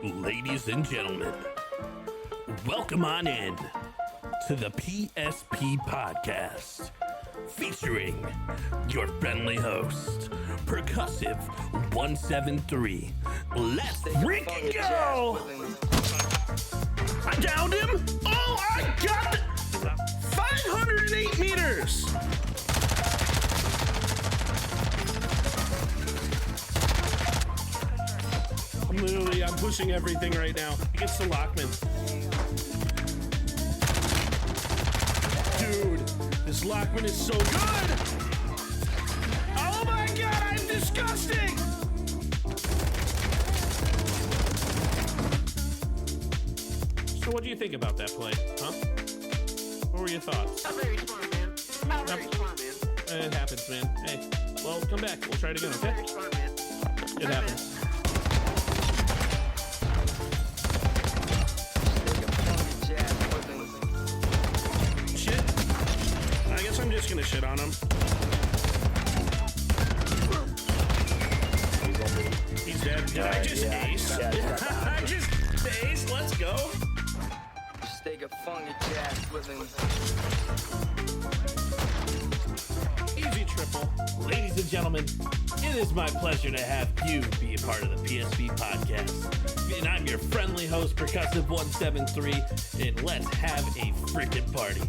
Ladies and gentlemen, welcome on in to the PSP Podcast, featuring your friendly host, Percussive 173. Let's freaking go! I downed him! Oh, I got it! 508 meters! I'm pushing everything right now. He gets to Lockman. Dude, this Lockman is so good! Oh my god, I'm disgusting! So what do you think about that play, huh? What were your thoughts? Not very smart, man. Not very smart, man. It happens, man. Hey, well, come back. We'll try it again, okay? Very smart, man. It happens. Shit. I guess I'm just gonna shit on him. He's dead. Did I just ace? I just ace. Let's go. Just take a funky jazz with him. Easy triple. Ladies and gentlemen, it is my pleasure to have you be a part of the PSP Podcast. And I'm your friendly host, Percussive 173, and let's have a freaking party.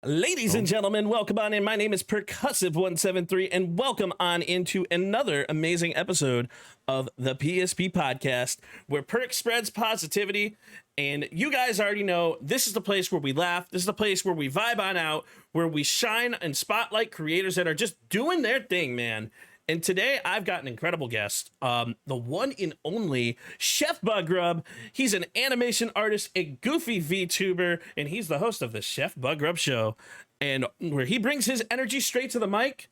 Ladies and gentlemen, welcome on in. My name is Percussive 173, and welcome on into another amazing episode of the PSP Podcast, where Perk spreads positivity. And you guys already know this is the place where we laugh. This is the place where we vibe on out, where we shine and spotlight creators that are just doing their thing, man. And today I've got an incredible guest, the one and only ChefBugGrub. He's an animation artist, a goofy VTuber, and he's the host of the ChefBugGrub Show. And where he brings his energy straight to the mic.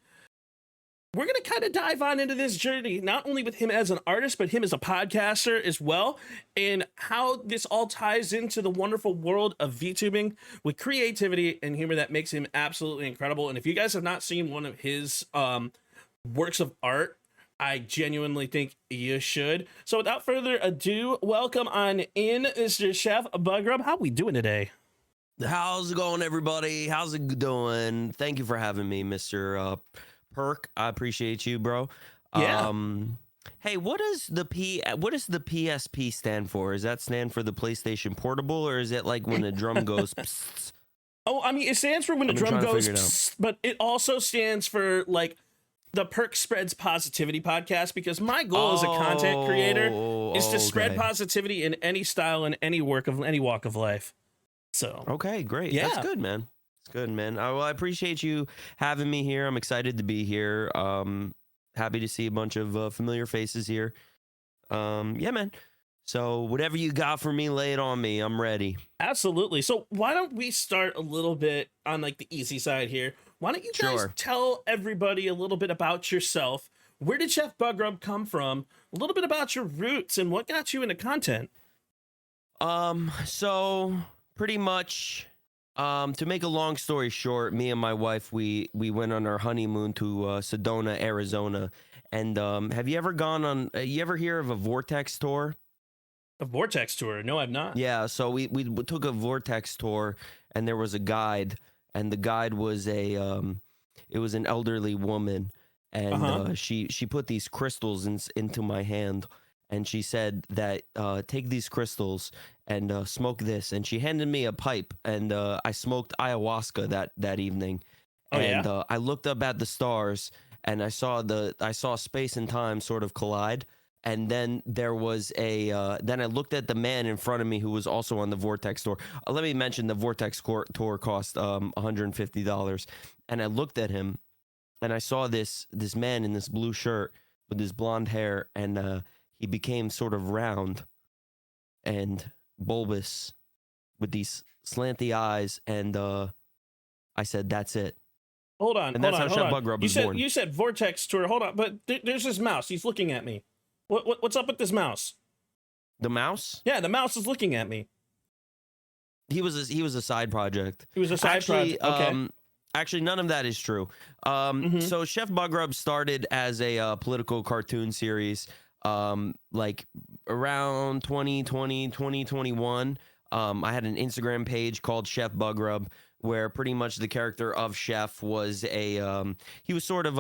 We're going to kind of dive on into this journey, not only with him as an artist, but him as a podcaster as well, and how this all ties into the wonderful world of VTubing with creativity and humor that makes him absolutely incredible. And if you guys have not seen one of his works of art, I genuinely think you should. So without further ado, welcome on in, Mr. ChefBugGrub. How we doing today? How's it going, everybody? How's it doing? Thank you for having me, Mr. Perk. I appreciate you, bro. Yeah. Hey, what does the PSP stand for? Does that stand for the PlayStation Portable, or is it like when the drum goes psst? Oh, I mean, it stands for when the drum goes psst, but it also stands for like the Perk Spreads Positivity Podcast, because my goal as a content creator is to spread positivity in any style and any walk of life. So okay, great. Yeah. That's good, man. It's good, man. Well, I appreciate you having me here. I'm excited to be here. Happy to see a bunch of familiar faces here. Yeah, man. So whatever you got for me, lay it on me. I'm ready. Absolutely. So why don't we start a little bit on like the easy side here? Why don't you guys tell everybody a little bit about yourself? Where did ChefBugGrub come from? A little bit about your roots and what got you into content. So pretty much, to make a long story short, me and my wife, we went on our honeymoon to Sedona, Arizona. And have you ever gone on, you ever hear of a Vortex tour? A Vortex tour? No, I've not. Yeah, so we took a Vortex tour, and there was a guide, and the guide was it was an elderly woman, and she put these crystals into my hand, and she said that take these crystals and smoke this, and she handed me a pipe, and I smoked ayahuasca that evening, I looked up at the stars, and I saw space and time sort of collide. And then there was then I looked at the man in front of me who was also on the Vortex tour. Let me mention the Vortex tour cost $150. And I looked at him, and I saw this man in this blue shirt with his blonde hair, and he became sort of round and bulbous with these slanty eyes. And I said, that's it. Hold on. And that's how ChefBugGrub was born. You said Vortex tour. Hold on. But there's this mouse. He's looking at me. What's up with this mouse? The mouse? Yeah, the mouse is looking at me. He was a side project. He was a side project. Okay. Actually, none of that is true. So ChefBugGrub started as a political cartoon series. like around 2020, 2021. I had an Instagram page called ChefBugGrub, where pretty much the character of Chef was he was sort of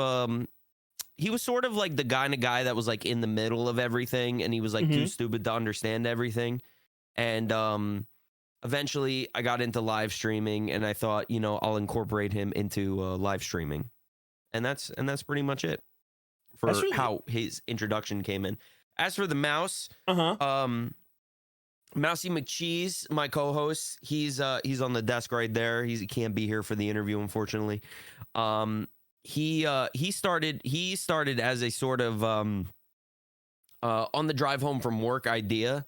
like the kind of guy that was like in the middle of everything, and he was like too stupid to understand everything. And eventually I got into live streaming, and I thought, I'll incorporate him into live streaming. And that's pretty much it for how his introduction came in. As for the mouse, Mousy McCheese, my co-host, he's on the desk right there. He can't be here for the interview, unfortunately. He started as a sort of on the drive home from work idea.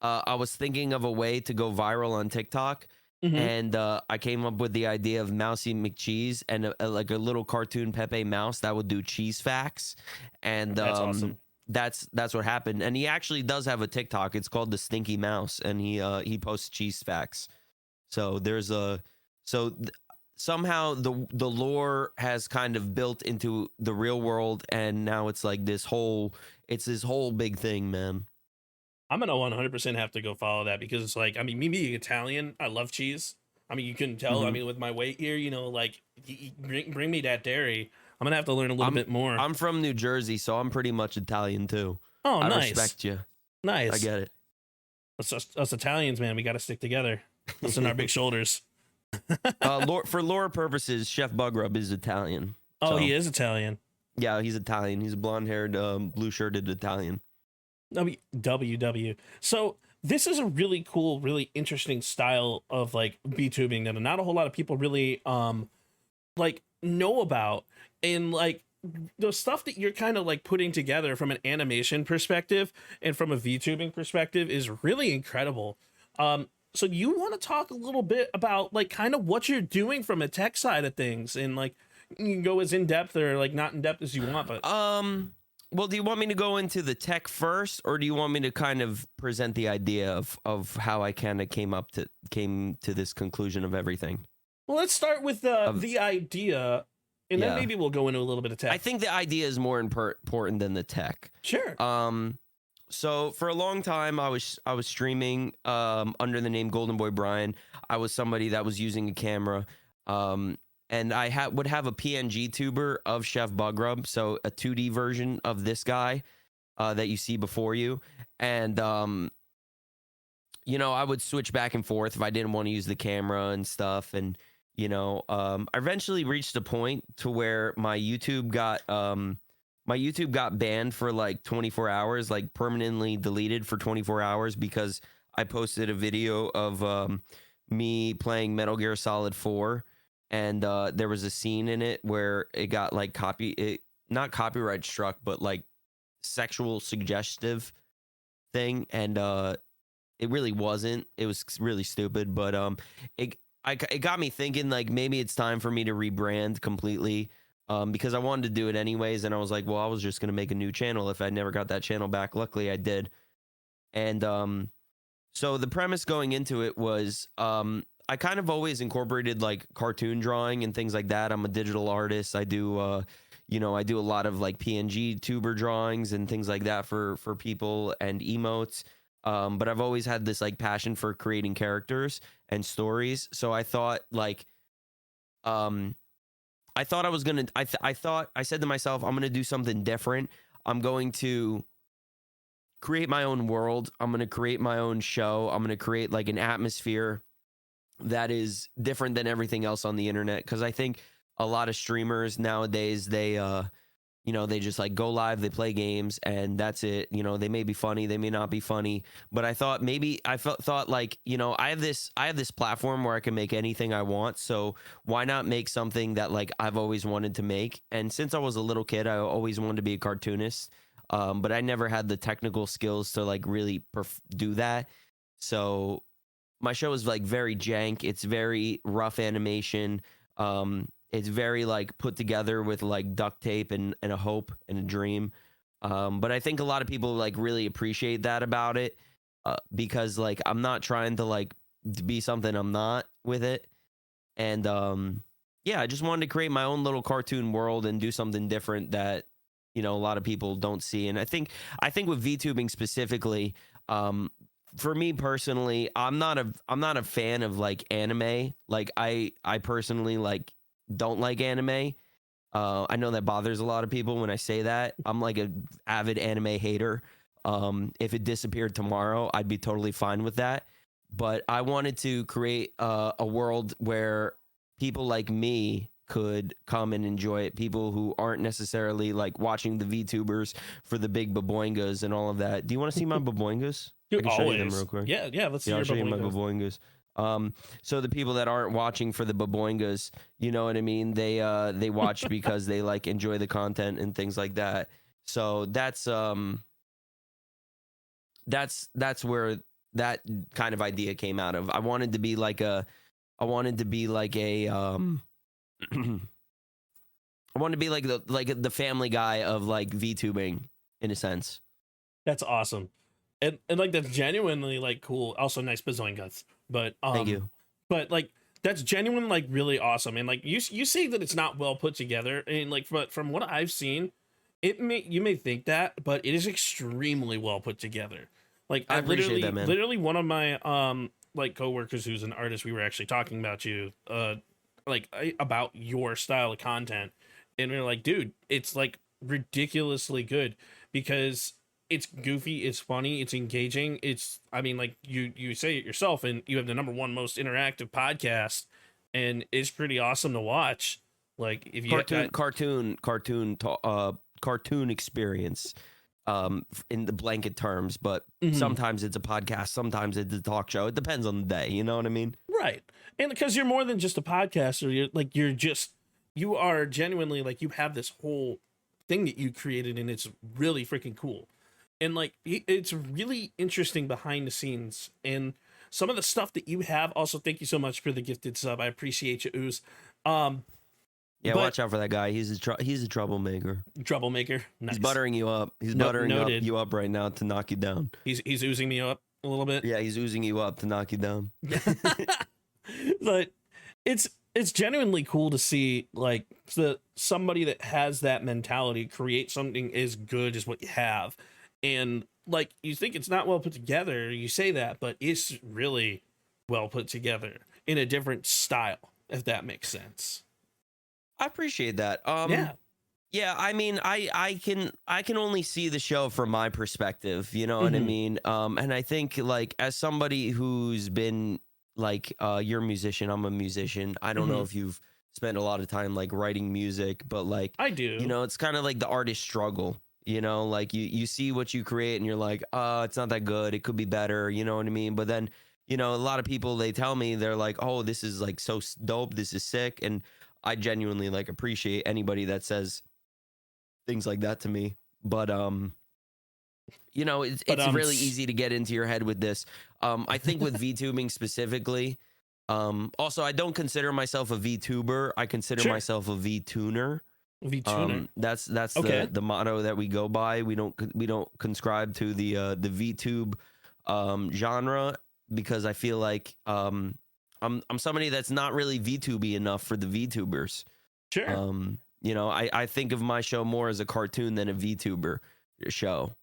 I was thinking of a way to go viral on TikTok, and I came up with the idea of Mousy McCheese and like a little cartoon Pepe Mouse that would do cheese facts, and that's awesome. That's what happened. And he actually does have a TikTok. It's called the Stinky Mouse, and he posts cheese facts. So there's somehow the lore has kind of built into the real world, and now it's like this whole big thing, man. I'm gonna 100% have to go follow that, because it's like, I mean, me being Italian, I love cheese. I mean, you couldn't tell. I mean, with my weight here, like, bring me that dairy. I'm gonna have to learn a little bit more. I'm from New Jersey, so I'm pretty much Italian too. Oh, I nice. respect you. Nice. I get it. Us Italians, man, we got to stick together. Listen, our big shoulders. For lore purposes, Chef Bugrub is Italian. Oh, so. He is Italian. Yeah, he's Italian. He's a blonde-haired, blue-shirted Italian. WW. So this is a really cool, really interesting style of like VTubing that not a whole lot of people really like know about, and like the stuff that you're kind of like putting together from an animation perspective and from a VTubing perspective is really incredible. So you want to talk a little bit about like kind of what you're doing from a tech side of things, and like you can go as in depth or like not in depth as you want, but well, do you want me to go into the tech first, or do you want me to kind of present the idea of how I kind of came to this conclusion of everything? Well, let's start with the idea, and then maybe we'll go into a little bit of tech. I think the idea is more important than the tech. Sure. So for a long time, I was streaming under the name Golden Boy Brian. I was somebody that was using a camera. And I would have a PNG tuber of Chef Bugrub, so a 2D version of this guy that you see before you. And, I would switch back and forth if I didn't want to use the camera and stuff. And, I eventually reached a point to where my YouTube got banned for like 24 hours, like permanently deleted for 24 hours, because I posted a video of me playing Metal Gear Solid 4. And there was a scene in it where it got like not copyright struck, but like sexual suggestive thing. And it really wasn't. It was really stupid. But it got me thinking, like, maybe it's time for me to rebrand completely, because I wanted to do it anyways. And I was like, well, I was just going to make a new channel if I never got that channel back. Luckily, I did. And so the premise going into it was I kind of always incorporated like cartoon drawing and things like that. I'm a digital artist. I do, I do a lot of like PNG tuber drawings and things like that for people and emotes. But I've always had this like passion for creating characters and stories. So I thought like, I said to myself, I'm going to do something different. I'm going to create my own world. I'm going to create my own show. I'm going to create like an atmosphere that is different than everything else on the internet, because I think a lot of streamers nowadays, they they just like go live, they play games, and that's it. They may be funny, they may not be funny, but I thought like, I have this platform where I can make anything I want, so why not make something that like I've always wanted to make? And since I was a little kid, I always wanted to be a cartoonist, but I never had the technical skills to like really do that. So my show is like very jank. It's very rough animation. It's very like put together with like duct tape and a hope and a dream. But I think a lot of people like really appreciate that about it, because like I'm not trying to like be something I'm not with it. And I just wanted to create my own little cartoon world and do something different that a lot of people don't see. And I think with VTubing specifically, for me personally, I'm not a fan of like anime. Like I personally like don't like anime. I know that bothers a lot of people when I say that. I'm like an avid anime hater. If it disappeared tomorrow, I'd be totally fine with that. But I wanted to create a world where people like me could come and enjoy it. People who aren't necessarily like watching the VTubers for the big baboingas and all of that. Do you want to see my baboingas? I can show you them real quick. Yeah. Let's see your I'll show you my baboingas. baboingas. So the people that aren't watching for the baboingas, you know what I mean? They watch because they like enjoy the content and things like that. So that's where that kind of idea came out of. I wanted to be like a I wanted to be like the Family Guy of like VTubing in a sense. That's awesome. And like that's genuinely like cool. Also nice bazoingas. But Thank you. But like that's genuinely like really awesome. And like you say that it's not well put together. And like from what I've seen, you may think that, but it is extremely well put together. Like I appreciate that, man. Literally one of my like coworkers who's an artist, we were actually talking about you about your style of content, and we were like, dude, it's like ridiculously good because it's goofy, it's funny, it's engaging. I mean, like you say it yourself, and you have the #1 most interactive podcast, and it's pretty awesome to watch. Like if you cartoon experience, in the blanket terms, but sometimes it's a podcast, sometimes it's a talk show. It depends on the day. You know what I mean? Right. And because you're more than just a podcaster, you are genuinely like you have this whole thing that you created, and it's really freaking cool. And like it's really interesting behind the scenes, and some of the stuff that you have. Also, thank you so much for the gifted sub. I appreciate you, Ooze. Yeah, watch out for that guy. He's a troublemaker. Troublemaker. Nice. He's buttering you up. He's buttering you up right now to knock you down. He's oozing me up a little bit. Yeah, he's oozing you up to knock you down. But it's genuinely cool to see like somebody that has that mentality create something as good as what you have. And like you think it's not well put together, you say that, but it's really well put together in a different style, if that makes sense. I appreciate that. Yeah. I mean, I can only see the show from my perspective. You know what I mean? And I think like as somebody who's been like, you're a musician, I'm a musician. I don't know if you've spent a lot of time like writing music, but like I do. You know, it's kind of like the artist struggle. You know, like you see what you create and you're like, oh, it's not that good. It could be better. You know what I mean? But then, you know, a lot of people, they tell me, they're like, oh, this is like so dope. This is sick. And I genuinely like appreciate anybody that says things like that to me. But, you know, it's really easy to get into your head with this. I think with VTubing specifically, also, I don't consider myself a VTuber. I consider myself a VTuner. VTuner. That's okay. the motto that we go by. We don't conscribe to the VTube genre, because I feel like I'm somebody that's not really VTubey enough for the VTubers. Sure. You know, I think of my show more as a cartoon than a VTuber show.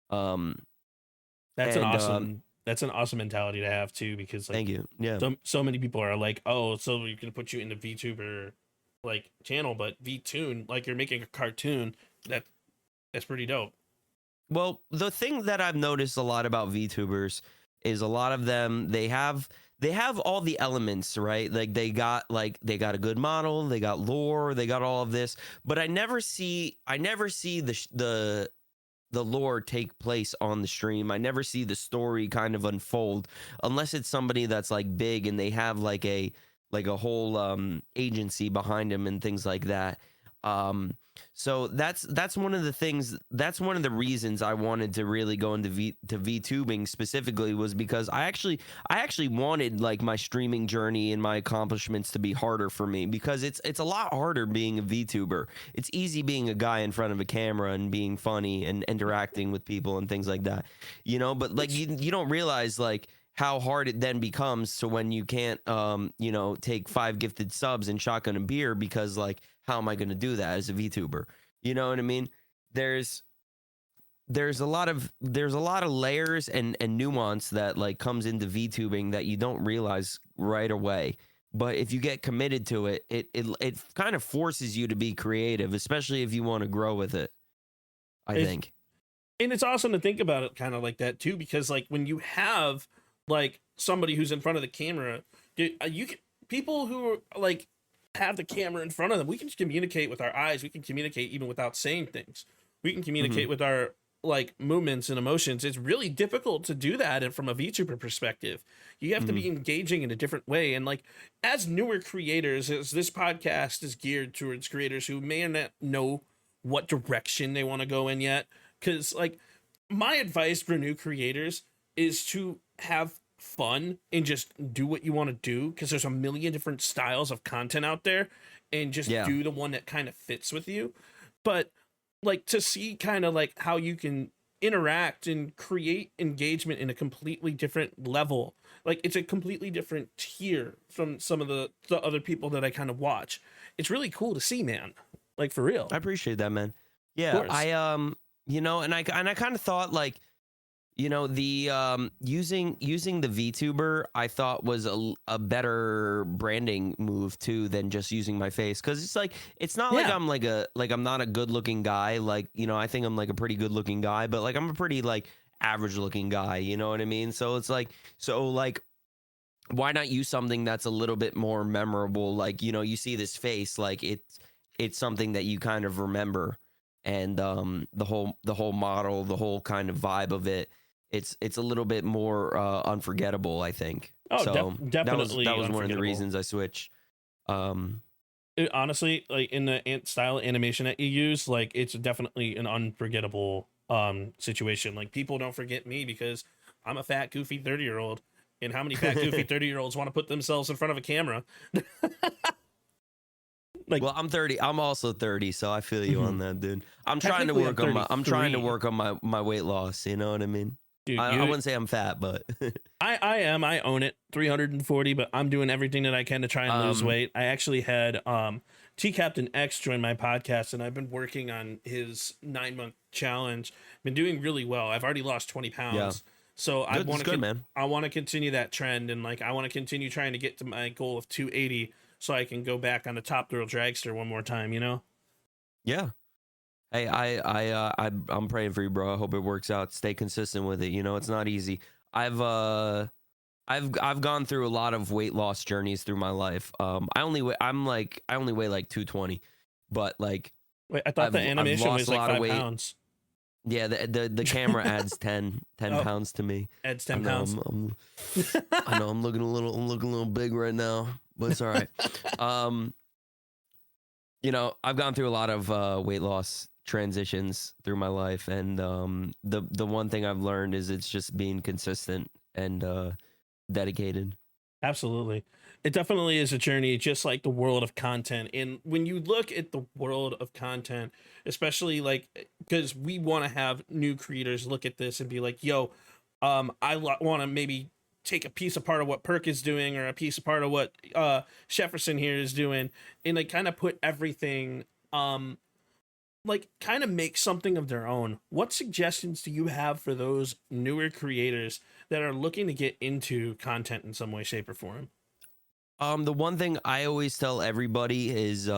That's an awesome mentality to have too, because like, thank you. Yeah. So many people are like, oh, so we're gonna put you in the VTuber like channel, but VTune, like you're making a cartoon. That's pretty dope. Well, the thing that I've noticed a lot about VTubers is a lot of them, they have all the elements, right? Like they got a good model, they got lore, they got all of this, but I never see the lore take place on the stream. I never see the story kind of unfold unless it's somebody that's like big and they have like a whole agency behind them and things like that. So that's one of the things, that's one of the reasons I wanted to really go into VTubing specifically, was because I actually wanted like my streaming journey and my accomplishments to be harder for me, because it's a lot harder being a VTuber. It's easy being a guy in front of a camera and being funny and interacting with people and things like that, you know, but like you don't realize like how hard it then becomes to when you can't, you know, take 5 gifted subs and shotgun a beer, because like, how am I going to do that as a VTuber? You know what I mean? there's a lot of layers and nuance that like comes into VTubing that you don't realize right away. But if you get committed to it, it kind of forces you to be creative, especially if you want to grow with it, I think. And it's awesome to think about it kind of like that too, because like when you have like somebody who's in front of the camera, you can, people who like have the camera in front of them, we can communicate with our eyes. We can communicate even without saying things. We can communicate with our like movements and emotions. It's really difficult to do that. And from a VTuber perspective, you have to be engaging in a different way. And like as newer creators, as this podcast is geared towards creators who may not know what direction they want to go in yet. Cause like my advice for new creators is to have fun and just do what you want to do. Cause there's a million different styles of content out there and just do the one that kind of fits with you. But like to see kind of like how you can interact and create engagement in a completely different level. Like it's a completely different tier from some of the other people that I kind of watch. It's really cool to see, man. Like for real. I appreciate that, man. Yeah. I, you know, and I kind of thought like, you know, the using the VTuber I thought was a better branding move too than just using my face, because it's like it's not like I'm I'm not a good looking guy, like, you know, I think I'm like a pretty good looking guy, but like I'm a pretty like average looking guy, you know what I mean? So it's like why not use something that's a little bit more memorable? Like, you know, you see this face, like it's something that you kind of remember, and the whole model, the whole kind of vibe of it. It's a little bit more unforgettable, I think. Oh, so definitely. That was one of the reasons I switched. Honestly, like in the style of animation that you use, like it's definitely an unforgettable situation. Like people don't forget me because I'm a fat, goofy 30-year-old, and how many fat, goofy 30-year-olds want to put themselves in front of a camera? Like, well, I'm 30. I'm also 30, so I feel you on that, dude. I'm trying to work on my weight loss. You know what I mean? Dude, I wouldn't say I'm fat, but I am. I own it. 340, but I'm doing everything that I can to try and lose weight. I actually had T Captain X join my podcast, and I've been working on his 9-month challenge. Been doing really well. I've already lost 20 pounds. Yeah. So I want to continue that trend, and like I want to continue trying to get to my goal of 280, so I can go back on the Top Thrill Dragster one more time. You know? Yeah. Hey, I'm praying for you, bro. I hope it works out. Stay consistent with it. You know, it's not easy. I've gone through a lot of weight loss journeys through my life. I only weigh like 220, but like, wait, I thought the animation was like 5 pounds. Yeah, the camera adds 10 pounds to me. Adds 10 pounds. I know I'm looking a little big right now, but it's all right. You know, I've gone through a lot of weight loss transitions through my life, and the one thing I've learned is it's just being consistent and dedicated. Absolutely. It definitely is a journey, just like the world of content. And when you look at the world of content, especially like because we want to have new creators look at this and be like, yo, I want to maybe take a piece apart of what Perk is doing, or a piece apart of what Jefferson here is doing, and like kind of put everything like kind of make something of their own. What suggestions do you have for those newer creators that are looking to get into content in some way, shape, or form? The one thing I always tell everybody is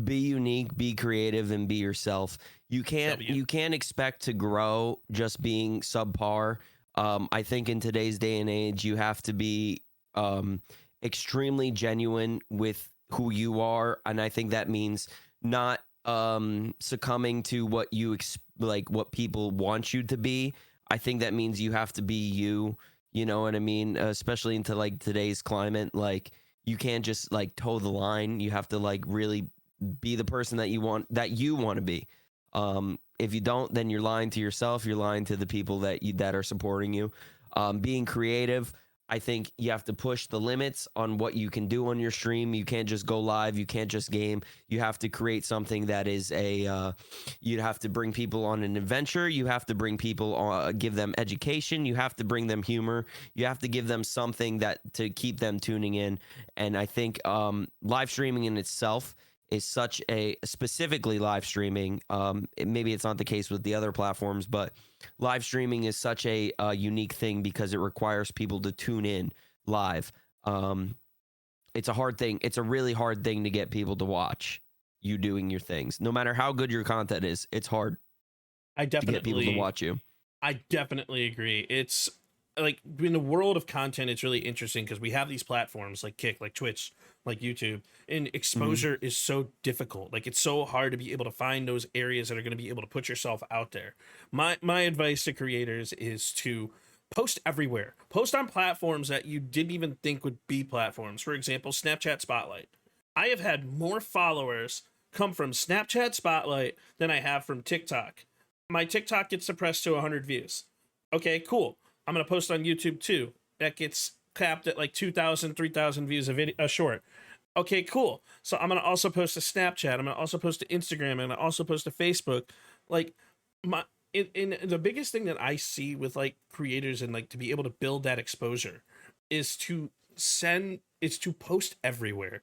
be unique, be creative, and be yourself. You can't expect to grow just being subpar. I think in today's day and age, you have to be extremely genuine with who you are, and I think that means not succumbing to what what people want you to be. I think that means you have to be you. You know what I mean? Especially into like today's climate, like you can't just like toe the line. You have to like really be the person that you want to be. If you don't, then you're lying to yourself. You're lying to the people that are supporting you. Being creative, I think you have to push the limits on what you can do on your stream. You can't just go live. You can't just game. You have to create something that is you have to bring people on an adventure. You have to bring people give them education. You have to bring them humor. You have to give them something to keep them tuning in. And I think live streaming in itself is such a, specifically live streaming. Maybe it's not the case with the other platforms, but live streaming is such a unique thing because it requires people to tune in live. It's a hard thing. It's a really hard thing to get people to watch you doing your things. No matter how good your content is, it's hard to get people to watch you. I definitely agree. It's like in the world of content, it's really interesting because we have these platforms like Kick, like Twitch, like YouTube, and exposure is so difficult. Like it's so hard to be able to find those areas that are going to be able to put yourself out there. My advice to creators is to post everywhere. Post on platforms that you didn't even think would be platforms. For example, Snapchat Spotlight. I have had more followers come from Snapchat Spotlight than I have from TikTok. My TikTok gets suppressed to 100 views. Okay, cool. I'm going to post on YouTube too. That gets capped at like 2,000, 3,000 views a short. Okay, cool. So I'm going to also post to Snapchat. I'm going to also post to Instagram. I'm going to also post to Facebook. Like in the biggest thing that I see with like creators and like to be able to build that exposure is to post everywhere.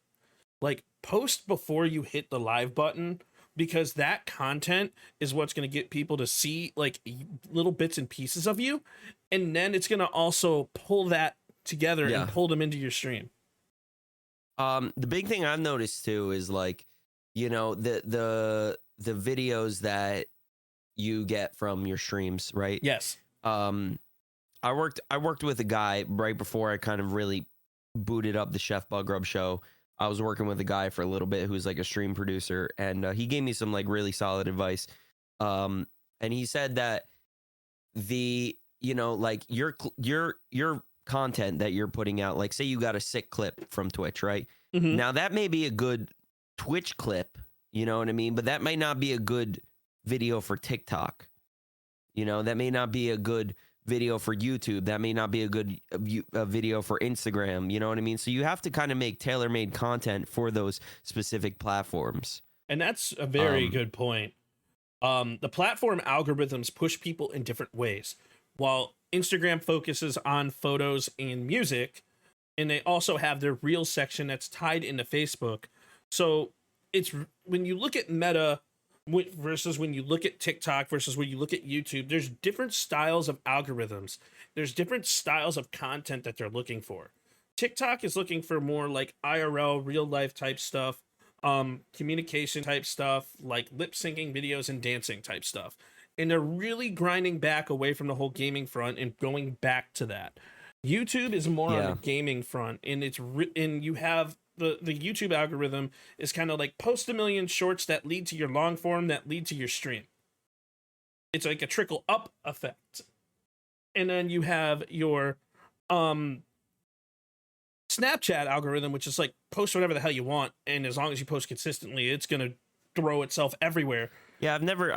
Like post before you hit the live button, because that content is what's going to get people to see like little bits and pieces of you. And then it's going to also pull that together and pull them into your stream. The big thing I've noticed too is like, you know, the videos that you get from your streams, right? Yes. I worked with a guy right before I kind of really booted up the ChefBugGrub Show. I was working with a guy for a little bit who's like a stream producer, and he gave me some like really solid advice. And he said that like your content that you're putting out, like say you got a sick clip from Twitch, right? Mm-hmm. Now that may be a good Twitch clip, you know what I mean? But that might not be a good video for TikTok. You know, that may not be a good video for YouTube. That may not be a good video for Instagram. You know what I mean? So you have to kind of make tailor-made content for those specific platforms. And that's a very good point. The platform algorithms push people in different ways. While Instagram focuses on photos and music, and they also have their Reels section that's tied into Facebook. So it's when you look at Meta versus when you look at TikTok versus when you look at YouTube, there's different styles of algorithms. There's different styles of content that they're looking for. TikTok is looking for more like IRL, real life type stuff, communication type stuff, like lip syncing videos and dancing type stuff. And they're really grinding back away from the whole gaming front and going back to that. YouTube is more on the gaming front, and and you have the YouTube algorithm is kind of like post 1 million shorts that lead to your long form that lead to your stream. It's like a trickle up effect. And then you have your Snapchat algorithm, which is like post whatever the hell you want, and as long as you post consistently, it's gonna throw itself everywhere. Yeah, I've never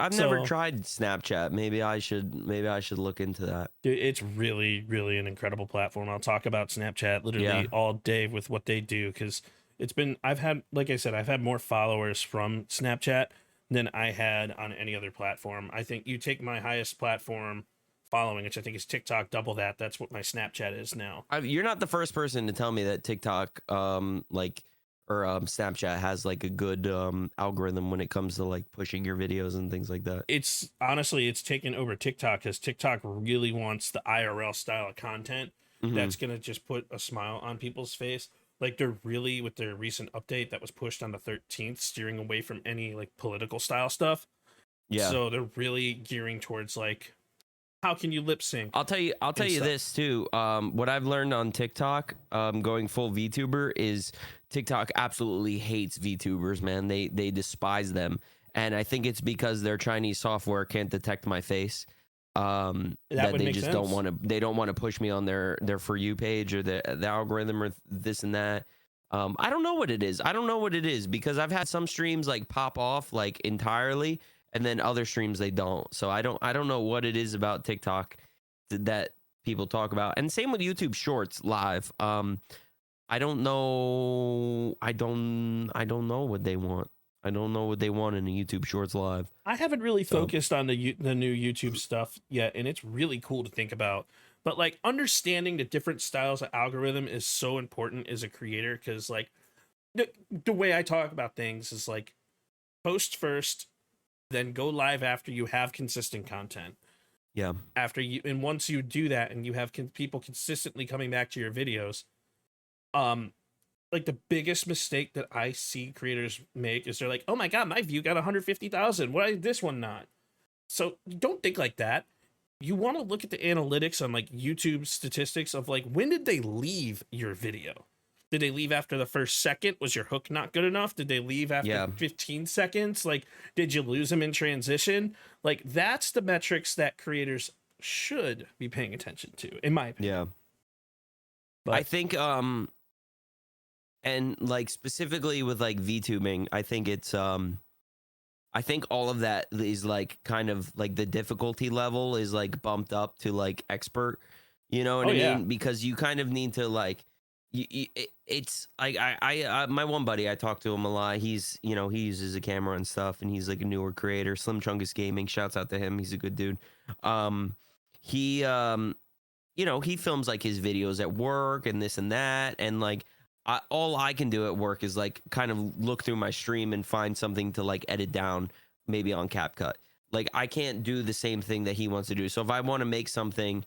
tried Snapchat. Maybe I should look into that. Dude, it's really, really an incredible platform. I'll talk about Snapchat literally all day with what they do, because I've had more followers from Snapchat than I had on any other platform. I think you take my highest platform following, which I think is TikTok, double that. That's what my Snapchat is now. You're not the first person to tell me that TikTok, Snapchat has like a good algorithm when it comes to like pushing your videos and things like that. It's taken over TikTok because TikTok really wants the IRL style of content that's going to just put a smile on people's face. Like they're really, with their recent update that was pushed on the 13th, steering away from any like political style stuff. Yeah. So they're really gearing towards like, how can you lip sync? I'll tell you this too. What I've learned on TikTok, going full VTuber, is TikTok absolutely hates VTubers, man. They despise them. And I think it's because their Chinese software can't detect my face. That they just sense. don't want to push me on their For You page or the algorithm or this and that. I don't know what it is. Because I've had some streams like pop off like entirely, and then other streams they don't. So I don't know what it is about TikTok that people talk about. And same with YouTube Shorts live. I don't know what they want. I don't know what they want in a YouTube Shorts live. I haven't really focused on the new YouTube stuff yet, and it's really cool to think about. But like understanding the different styles of algorithm is so important as a creator, because like the way I talk about things is like post first, then go live after you have consistent content. Yeah. And once you do that and you have people consistently coming back to your videos, like the biggest mistake that I see creators make is they're like, oh my God, my view got 150,000. Why did this one not? So don't think like that. You want to look at the analytics on like YouTube statistics of like, when did they leave your video? Did they leave after the first second? Was your hook not good enough? Did they leave after 15 seconds? Like, did you lose them in transition? Like, that's the metrics that creators should be paying attention to, in my opinion. Yeah. But I think, and like specifically with like VTubing, I think it's, I think all of that is like kind of like the difficulty level is like bumped up to like expert, you know what I mean? Because you kind of need to like, it's like I my one buddy, I talk to him a lot. He's, you know, he uses a camera and stuff, and he's like a newer creator. Slim Chungus Gaming, shouts out to him. He's a good dude. He you know, he films like his videos at work and this and that, and like all I can do at work is like kind of look through my stream and find something to like edit down, maybe on CapCut. Like I can't do the same thing that he wants to do. So if I want to make something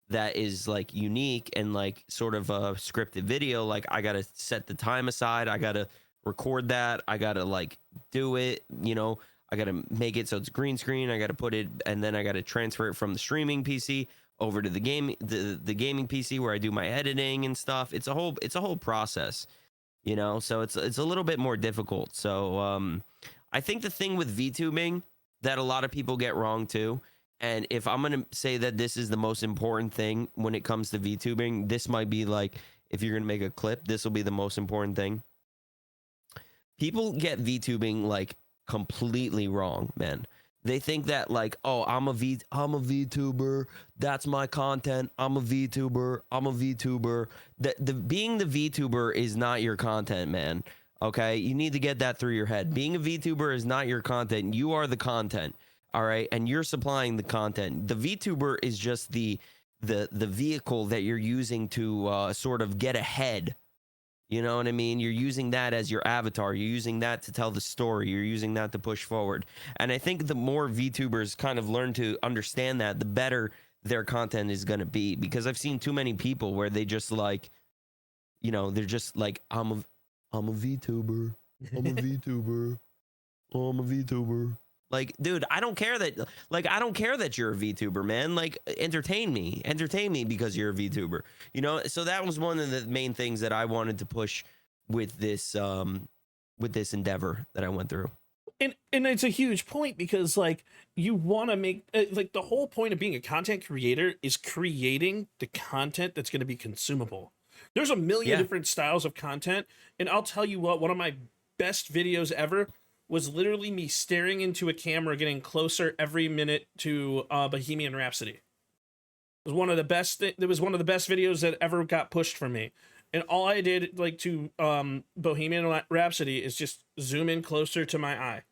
that is like unique and like sort of a scripted video, like I gotta set the time aside, I gotta record that, I gotta like do it, you know, I gotta make it so it's green screen, I gotta put it, and then I gotta transfer it from the streaming PC over to the gaming PC where I do my editing and stuff. It's a whole process, you know, so it's a little bit more difficult. So I think the thing with VTubing that a lot of people get wrong too, and if I'm going to say that this is the most important thing when it comes to VTubing, this might be like, if you're going to make a clip, this will be the most important thing. People get VTubing like completely wrong, man. They think that like, oh, I'm a VTuber. That's my content. I'm a VTuber. Being the VTuber is not your content, man. Okay. You need to get that through your head. Being a VTuber is not your content. You are the content. All right. And you're supplying the content. The VTuber is just the vehicle that you're using to sort of get ahead. You know what I mean? You're using that as your avatar. You're using that to tell the story. You're using that to push forward. And I think the more VTubers kind of learn to understand that, the better their content is going to be. Because I've seen too many people where they just like, you know, they're just like, I'm a VTuber. I'm a VTuber. Oh, I'm a VTuber. Like, dude, I don't care that you're a VTuber, man. Like, entertain me because you're a VTuber, you know? So that was one of the main things that I wanted to push with this endeavor that I went through. And it's a huge point because like you want to make like the whole point of being a content creator is creating the content that's going to be consumable. There's a million different styles of content. And I'll tell you what, one of my best videos ever was literally me staring into a camera, getting closer every minute to Bohemian Rhapsody. It was one of the best. It was one of the best videos that ever got pushed for me. And all I did, like to Bohemian Rhapsody, is just zoom in closer to my eye.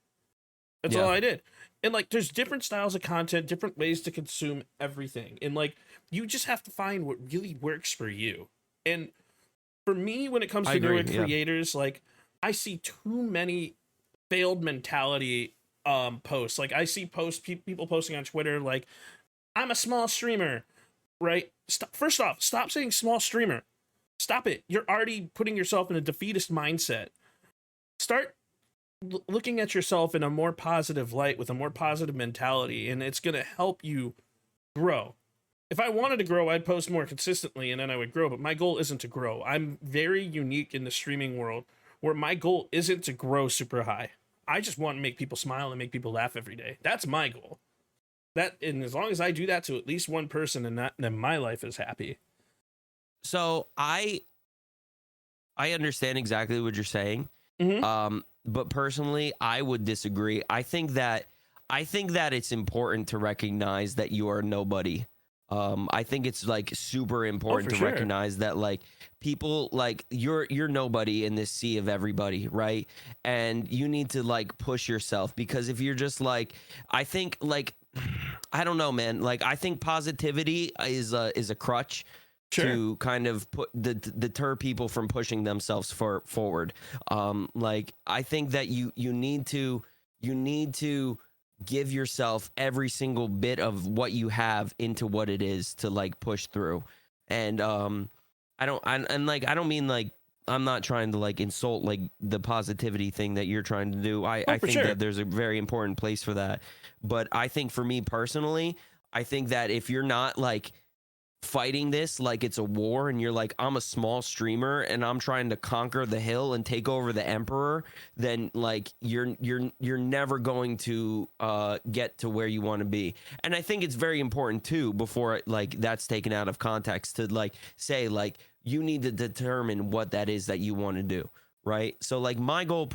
That's all I did. And like, there's different styles of content, different ways to consume everything, and like, you just have to find what really works for you. And for me, when it comes to newer creators, like I see too many failed mentality posts. Like I see people posting on Twitter like, I'm a small streamer, right? First off, stop saying small streamer. Stop it. You're already putting yourself in a defeatist mindset. Start looking at yourself in a more positive light with a more positive mentality, and it's going to help you grow. If I wanted to grow, I'd post more consistently and then I would grow, but my goal isn't to grow. I'm very unique in the streaming world where my goal isn't to grow super high. I just want to make people smile and make people laugh every day. That's my goal. And as long as I do that to at least one person, and then my life is happy. So I understand exactly what you're saying. Mm-hmm. But personally, I would disagree. I think that it's important to recognize that you are nobody. I think it's like super important to recognize that like people like you're nobody in this sea of everybody, right? And you need to like push yourself, because if you're just like, I think like, I don't know, man. Like I think positivity is a crutch to kind of deter people from pushing themselves forward. Like, I think that you need to give yourself every single bit of what you have into what it is to like push through. And I don't mean like, I'm not trying to like insult like the positivity thing that you're trying to do. I think that there's a very important place for that. But I think for me personally, I think that if you're not like fighting this like it's a war and you're like, I'm a small streamer and I'm trying to conquer the hill and take over the emperor, then like you're never going to get to where you want to be. And I think it's very important too, before like that's taken out of context, to like say like you need to determine what that is that you want to do, right? So like my goal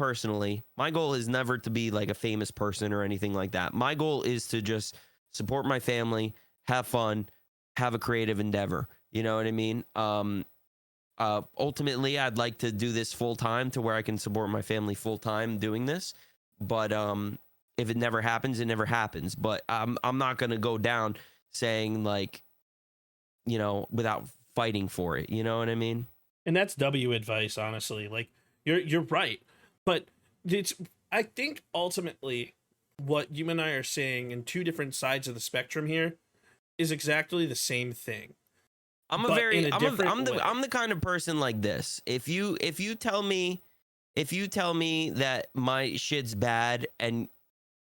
is never to be like a famous person or anything like that. My goal is to just support my family, have fun, have a creative endeavor. You know what I mean? Ultimately, I'd like to do this full time to where I can support my family full time doing this. But if it never happens, it never happens. But I'm not going to go down saying like, you know, without fighting for it. You know what I mean? And that's W advice, honestly. Like you're right. But I think ultimately what you and I are saying in two different sides of the spectrum here is exactly the same thing. I'm the kind of person like this. If you tell me that my shit's bad and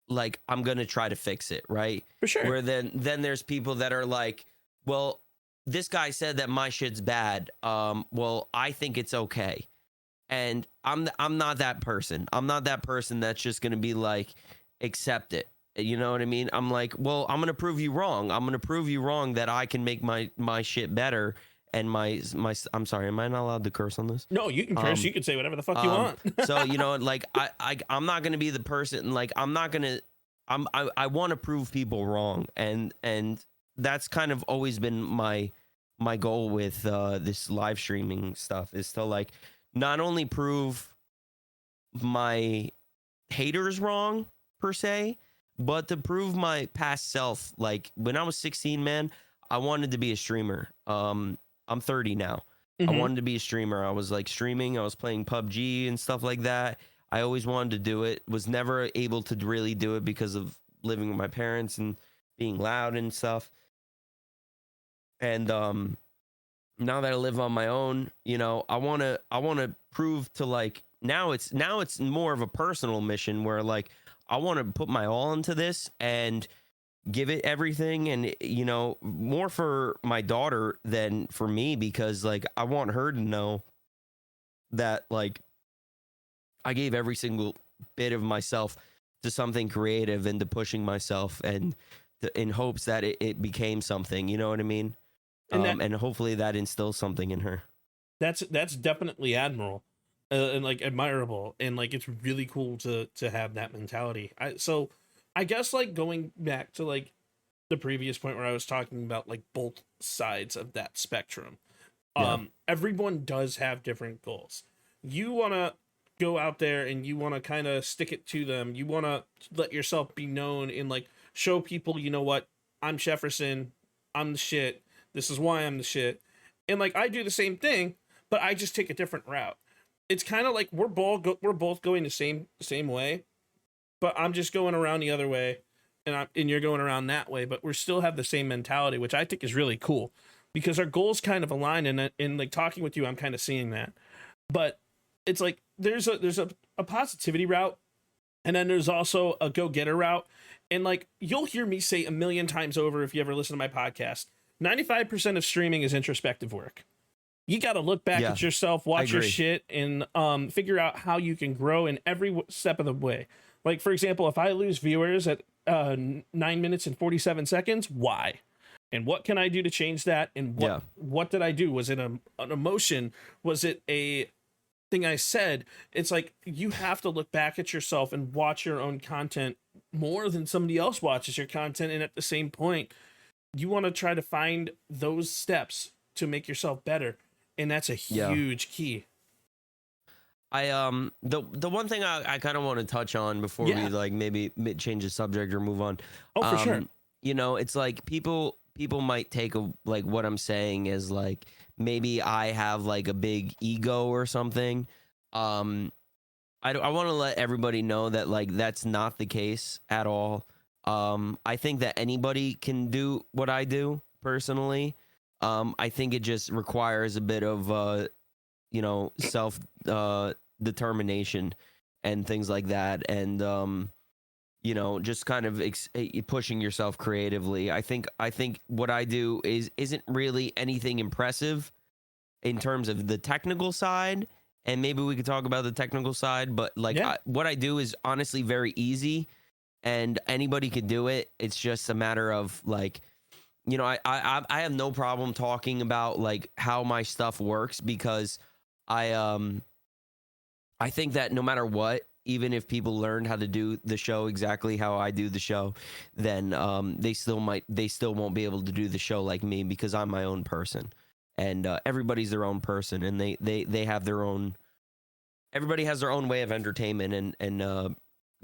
like I'm gonna try to fix it, right? For sure. Where then there's people that are like, well, this guy said that my shit's bad. Well, I think it's okay. And I'm not that person. I'm not that person that's just gonna be like, accept it. You know what I mean? I'm like, well, I'm going to prove you wrong. I'm going to prove you wrong that I can make my shit better. And my I'm sorry, am I not allowed to curse on this? No, you can curse. You can say whatever the fuck you want. So, you know, like I'm not going to be the person, like I'm not going to, I want to prove people wrong. And that's kind of always been my goal with this live streaming stuff, is to like not only prove my haters wrong per se, but to prove my past self. Like when I was 16, man, I wanted to be a streamer. I'm 30 now. I wanted to be a streamer. I was like streaming. I was playing PUBG and stuff like that. I always wanted to do it. Was never able to really do it because of living with my parents and being loud and stuff. And now that I live on my own, you know, I want to prove to like, now it's more of a personal mission where like, I want to put my all into this and give it everything. And, you know, more for my daughter than for me, because like, I want her to know that like I gave every single bit of myself to something creative and to pushing myself and in hopes that it became something, you know what I mean? And hopefully that instills something in her. That's definitely admirable. And like admirable, and like it's really cool to have that mentality. So I guess like going back to like the previous point where I was talking about like both sides of that spectrum, everyone does have different goals. You want to go out there and you want to kind of stick it to them. You want to let yourself be known and like show people, you know what, I'm Jefferson, I'm the shit, this is why I'm the shit. And like I do the same thing, but I just take a different route. It's kind of like we're both going the same way, but I'm just going around the other way, and you're going around that way. But we still have the same mentality, which I think is really cool, because our goals kind of align. And in like talking with you, I'm kind of seeing that. But it's like there's a positivity route, and then there's also a go-getter route. And like you'll hear me say a million times over, if you ever listen to my podcast, 95% of streaming is introspective work. You got to look back at yourself, watch your shit, and figure out how you can grow in every step of the way. Like, for example, if I lose viewers at 9 minutes and 47 seconds, why? And what can I do to change that? And what did I do? Was it an emotion? Was it a thing I said? It's like you have to look back at yourself and watch your own content more than somebody else watches your content. And at the same point, you want to try to find those steps to make yourself better. And that's a huge key. The one thing I kind of want to touch on before we like maybe change the subject or move on. Oh, for sure. You know, it's like people people might take like what I'm saying as like maybe I have like a big ego or something. I want to let everybody know that like that's not the case at all. I think that anybody can do what I do personally. I think it just requires a bit of self determination and things like that, and just kind of pushing yourself creatively. I think what I do isn't really anything impressive in terms of the technical side, and maybe we could talk about the technical side, but like what I do is honestly very easy and anybody could do it. It's just a matter of like, I have no problem talking about like how my stuff works, because I think that no matter what, even if people learn how to do the show exactly how I do the show, then they still won't be able to do the show like me, because I'm my own person, and everybody's their own person, and they have their own. Everybody has their own way of entertainment and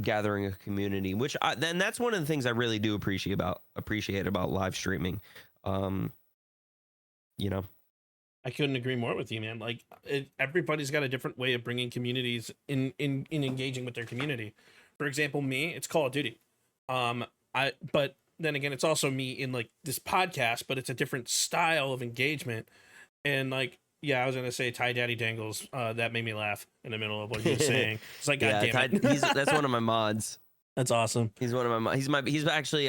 gathering a community, which then that's one of the things I really do appreciate about live streaming. I couldn't agree more with you, man. Like everybody's got a different way of bringing communities in engaging with their community. For example, me, it's Call of Duty. But then again, it's also me in like this podcast, but it's a different style of engagement. And like, yeah, I was gonna say Ty Daddy Dangles. That made me laugh in the middle of what you were saying. It's like, God damn it. That's one of my mods. That's awesome. He's one of my. He's actually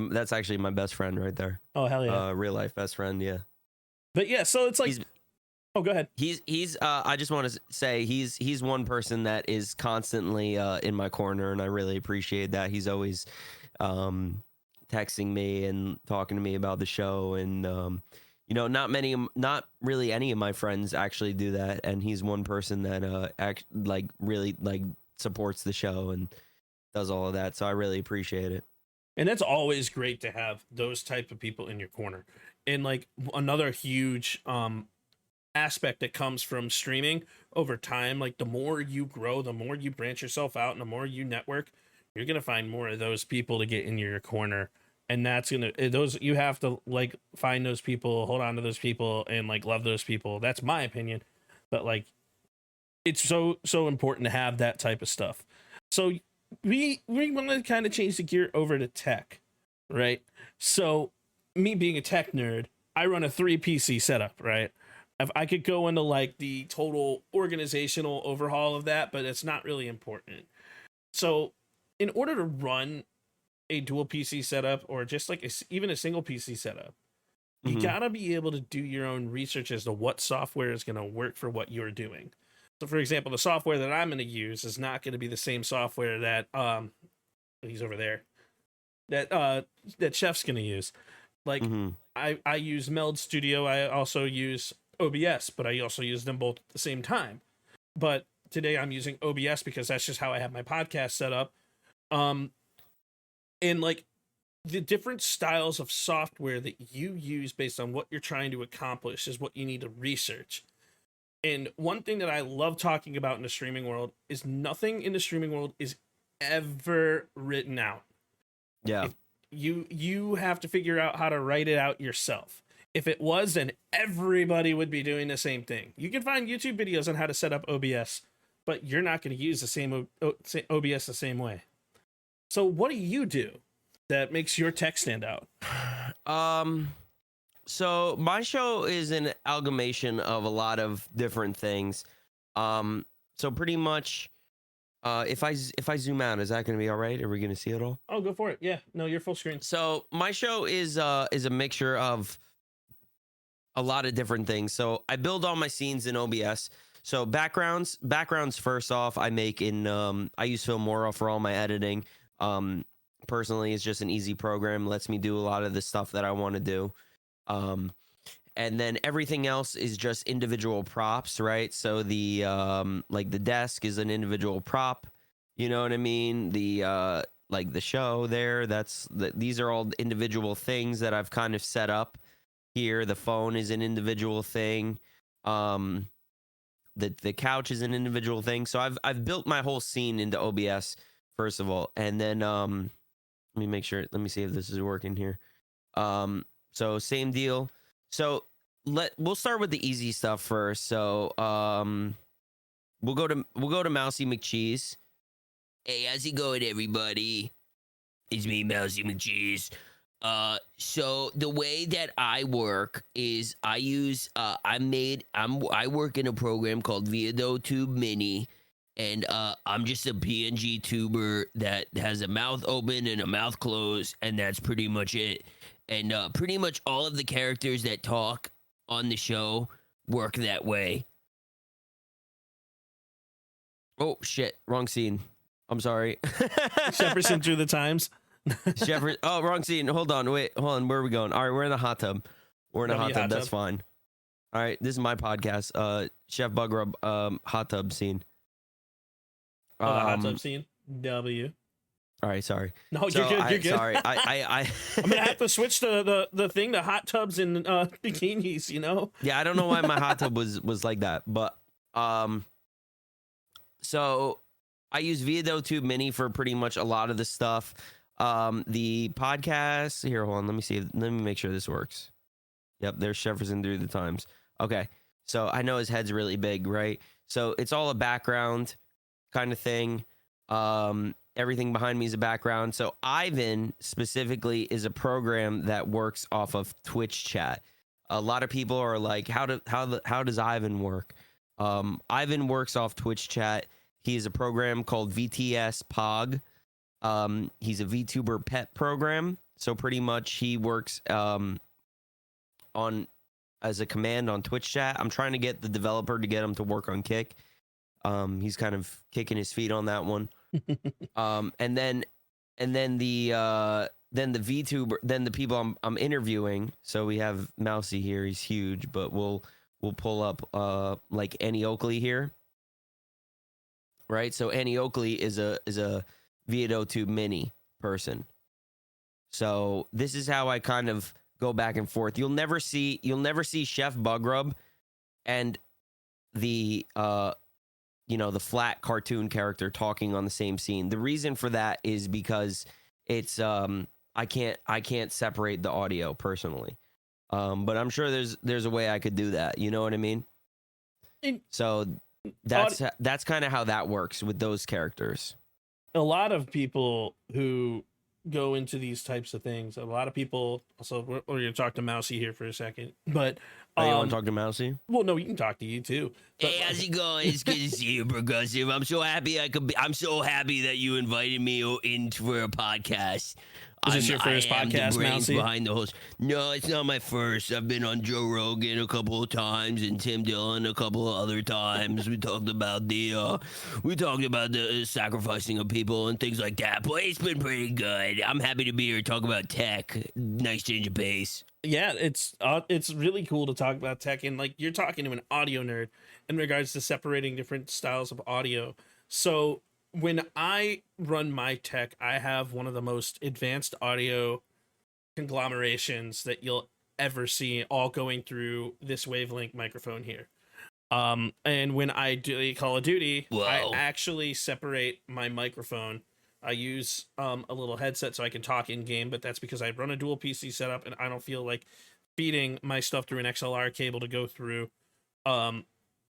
that's actually my best friend right there. Oh hell yeah. Real life best friend. Yeah. But yeah, so it's like, oh, go ahead. He's I just want to say he's one person that is constantly in my corner, and I really appreciate that. He's always texting me and talking to me about the show, and not really any of my friends actually do that, and he's one person that really supports the show and does all of that, so I really appreciate it. And that's always great to have those type of people in your corner. And like another huge aspect that comes from streaming over time, like the more you grow, the more you branch yourself out, and the more you network, you're gonna find more of those people to get in your corner. And that's you have to like find those people, hold on to those people, and like love those people. That's my opinion, but like it's so important to have that type of stuff. So we want to kind of change the gear over to tech, right? So me being a tech nerd, I run a 3 PC setup, right? If I could go into like the total organizational overhaul of that, but it's not really important. So in order to run a dual PC setup, or just like even a single PC setup, you gotta be able to do your own research as to what software is going to work for what you're doing. So for example, the software that I'm going to use is not going to be the same software that he's over there, that Chef's going to use. Like I use Meld Studio. I also use OBS, but I also use them both at the same time. But today I'm using OBS because that's just how I have my podcast set up. And like the different styles of software that you use based on what you're trying to accomplish is what you need to research. And one thing that I love talking about in the streaming world is nothing in the streaming world is ever written out. Yeah. You have to figure out how to write it out yourself. If it was, then everybody would be doing the same thing. You can find YouTube videos on how to set up OBS, but you're not going to use the same OBS the same way. So what do you do that makes your tech stand out? So my show is an amalgamation of a lot of different things. So pretty much, if I zoom out, is that going to be all right? Are we going to see it all? Oh, go for it. Yeah. No, you're full screen. So my show is a mixture of a lot of different things. So I build all my scenes in OBS. So backgrounds first off, I make in I use Filmora for all my editing. Personally, it's just an easy program, lets me do a lot of the stuff that I want to do. And then everything else is just individual props, right? So the like the desk is an individual prop, you know what I mean? The like the show there, these are all individual things that I've kind of set up here. The phone is an individual thing. The couch is an individual thing. So I've built my whole scene into OBS first of all, and then let me see if this is working here. So same deal. So we'll start with the easy stuff first. So we'll go to Mousy McCheese. Hey, how's it going, everybody? It's me, Mousy McCheese. So the way that I work is I use I work in a program called VTuber Mini, and I'm just a PNG tuber that has a mouth open and a mouth closed, and that's pretty much it. And pretty much all of the characters that talk on the show work that way. Oh shit, wrong scene. I'm sorry. Jefferson through the times. Jefferson. Oh, wrong scene. Hold on. Wait, hold on. Where are we going? All right, we're in the hot tub. We're in a hot tub. That's fine. All right, this is my podcast. ChefBugGrub hot tub scene. The hot tub scene. W. All right, sorry. No, you're good. You're good. Sorry, I'm gonna have to switch the thing to hot tubs and bikinis. You know. Yeah, I don't know why my hot tub was like that, but so I use VTuber Mini for pretty much a lot of the stuff. The podcast here. Hold on. Let me see. Let me make sure this works. Yep, there's Jefferson through the times. Okay, so I know his head's really big, right? So it's all a background kind of thing. Everything behind me is a background. So Ivan specifically is a program that works off of Twitch chat. A lot of people are like, how does Ivan work? Ivan works off Twitch chat. He is a program called VTS Pog. He's a VTuber pet program. So pretty much he works on as a command on Twitch chat. I'm trying to get the developer to get him to work on Kick. He's kind of kicking his feet on that one. And then the VTuber, then the people I'm interviewing. So we have Mousy here. He's huge, but we'll pull up like Annie Oakley here. Right. So Annie Oakley is a VTuber Mini person. So this is how I kind of go back and forth. You'll never see ChefBugGrub and the the flat cartoon character talking on the same scene. The reason for that is because it's I can't separate the audio personally. But I'm sure there's a way I could do that. You know what I mean? So that's kind of how that works with those characters. A lot of people who go into these types of things, a lot of people also, we're going to talk to Mousy here for a second, but you want to talk to Mousy? Well, no, we can talk to you too. But, hey, how's it going? It's good to see you, Progressive. I'm so happy I'm so happy that you invited me in for a podcast. Is this your first podcast, Mousy? Behind the host. No, it's not my first. I've been on Joe Rogan a couple of times and Tim Dillon a couple of other times. We talked about the sacrificing of people and things like that. But it's been pretty good. I'm happy to be here to talk about tech. Nice change of pace. Yeah, it's really cool to talk about tech, and like you're talking to an audio nerd in regards to separating different styles of audio. So when I run my tech, I have one of the most advanced audio conglomerations that you'll ever see, all going through this wavelength microphone here. And when I do Call of Duty, Whoa. I actually separate my microphone. I use a little headset so I can talk in game, but that's because I run a dual PC setup and I don't feel like feeding my stuff through an XLR cable to go through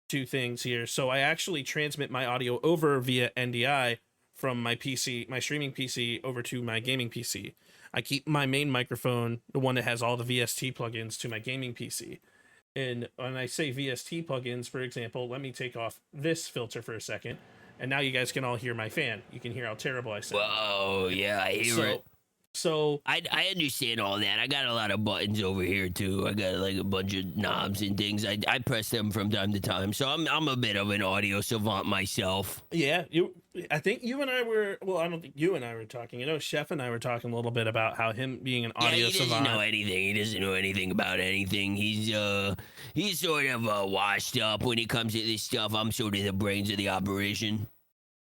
two things here. So I actually transmit my audio over via NDI from my PC, my streaming PC, over to my gaming PC. I keep my main microphone, the one that has all the VST plugins, to my gaming PC. And when I say VST plugins, for example, let me take off this filter for a second. And now you guys can all hear my fan. You can hear how terrible I sound. Whoa, yeah, I hear it. So I understand all that. I got a lot of buttons over here too. I got like a bunch of knobs and things. I press them from time to time. So I'm a bit of an audio savant myself. Yeah, I think you and I were. Well, I don't think you and I were talking. You know, Chef and I were talking a little bit about how him being an audio savant. He doesn't know anything. He doesn't know anything about anything. He's sort of washed up when it comes to this stuff. I'm sort of the brains of the operation.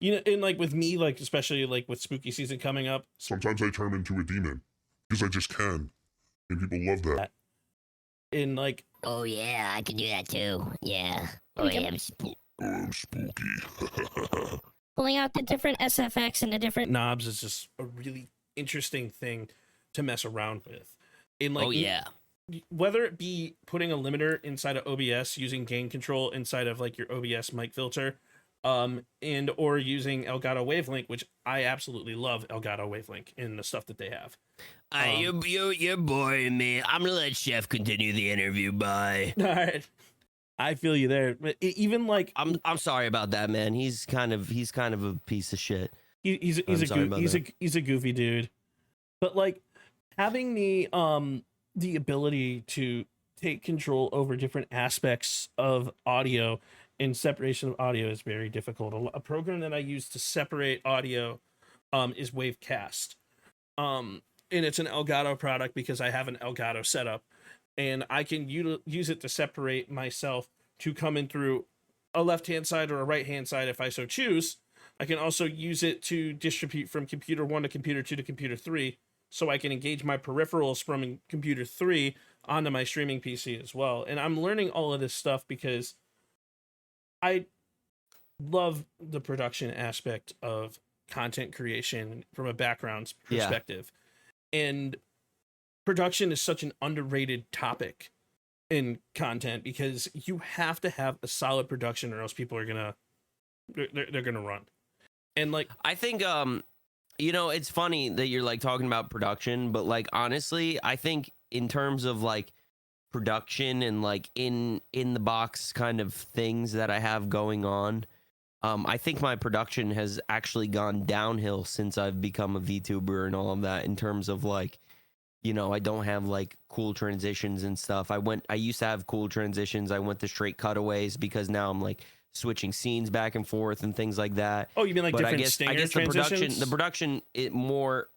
You know, and like with me, like especially like with spooky season coming up, sometimes I turn into a demon because I just can, and people love that. And like, oh yeah, I can do that too. Yeah. Oh yeah, I'm spooky. Pulling out the different SFX and the different knobs is just a really interesting thing to mess around with. In like, Oh yeah. whether it be putting a limiter inside of OBS, using gain control inside of like your OBS mic filter, and or using Elgato Wavelink, which I absolutely love Elgato Wavelink in the stuff that they have. You're boring me. I'm gonna let Chef continue the interview. Bye. All right, I feel you there. But even like I'm sorry about that, man. He's kind of a piece of shit. he's a goofy dude, but like having the ability to take control over different aspects of audio and separation of audio is very difficult. A program that I use to separate audio is Wavecast. And it's an Elgato product because I have an Elgato setup, and I can use it to separate myself to come in through a left-hand side or a right-hand side if I so choose. I can also use it to distribute from computer 1 to computer 2 to computer 3, so I can engage my peripherals from computer 3 onto my streaming PC as well. And I'm learning all of this stuff because I love the production aspect of content creation from a background perspective. And production is such an underrated topic in content because you have to have a solid production or else people are they're gonna run. And like, I think it's funny that you're like talking about production, but like honestly, I think in terms of like production and like in the box kind of things that I have going on, I think my production has actually gone downhill since I've become a VTuber and all of that, in terms of like, I don't have like cool transitions and stuff. I used to have cool transitions. I went to straight cutaways because now I'm like switching scenes back and forth and things like that. Oh, you mean like different stinger transitions? The production, it more,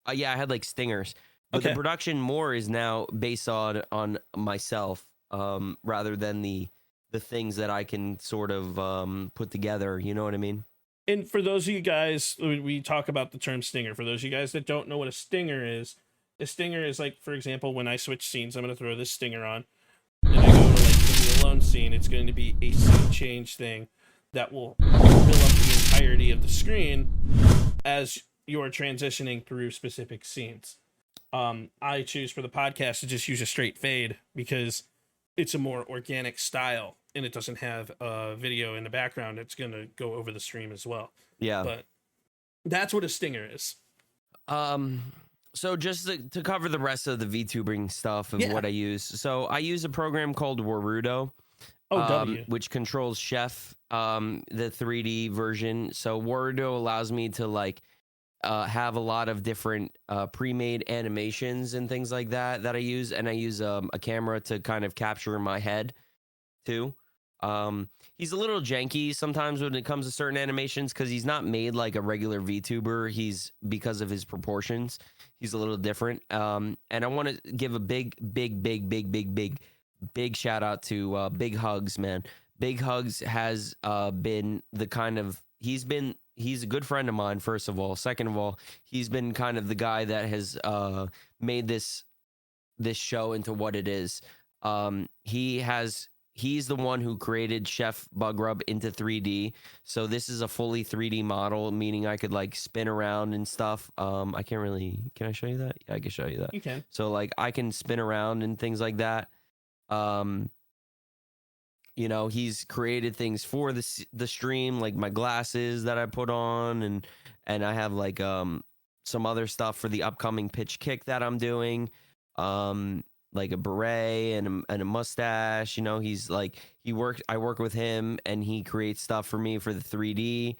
I had like stingers, but Okay. the production more is now based on myself, rather than the things that I can sort of put together. You know what I mean? And for those of you guys, we talk about the term stinger. For those of you guys that don't know what a stinger is like, for example, when I switch scenes, I'm going to throw this stinger on. And I go to like the alone scene, it's going to be a scene change thing that will fill up the entirety of the screen as you're transitioning through specific scenes. I choose for the podcast to just use a straight fade because it's a more organic style and it doesn't have video in the background. It's going to go over the stream as well. Yeah. But that's what a stinger is. So just to cover the rest of the VTubing stuff of what I use. So I use a program called Warudo, which controls Chef, the 3D version. So Warudo allows me to like have a lot of different pre-made animations and things like that I use. And I use a camera to kind of capture my head too. He's a little janky sometimes when it comes to certain animations because he's not made like a regular VTuber. Because of his proportions, he's a little different. And I want to give a big shout out to Big Hugs, man. Big Hugs has been the kind of, he's a good friend of mine, first of all. Second of all, he's been kind of the guy that has made this show into what it is. He's the one who created ChefBugGrub into 3D. So this is a fully 3D model, meaning I could like spin around and stuff. Can I show you that? Yeah, I can show you that. You can. So like I can spin around and things like that. He's created things for the stream, like my glasses that I put on, and I have like some other stuff for the upcoming pitch kick that I'm doing. Like a beret and a mustache. He's like, I work with him and he creates stuff for me for the 3D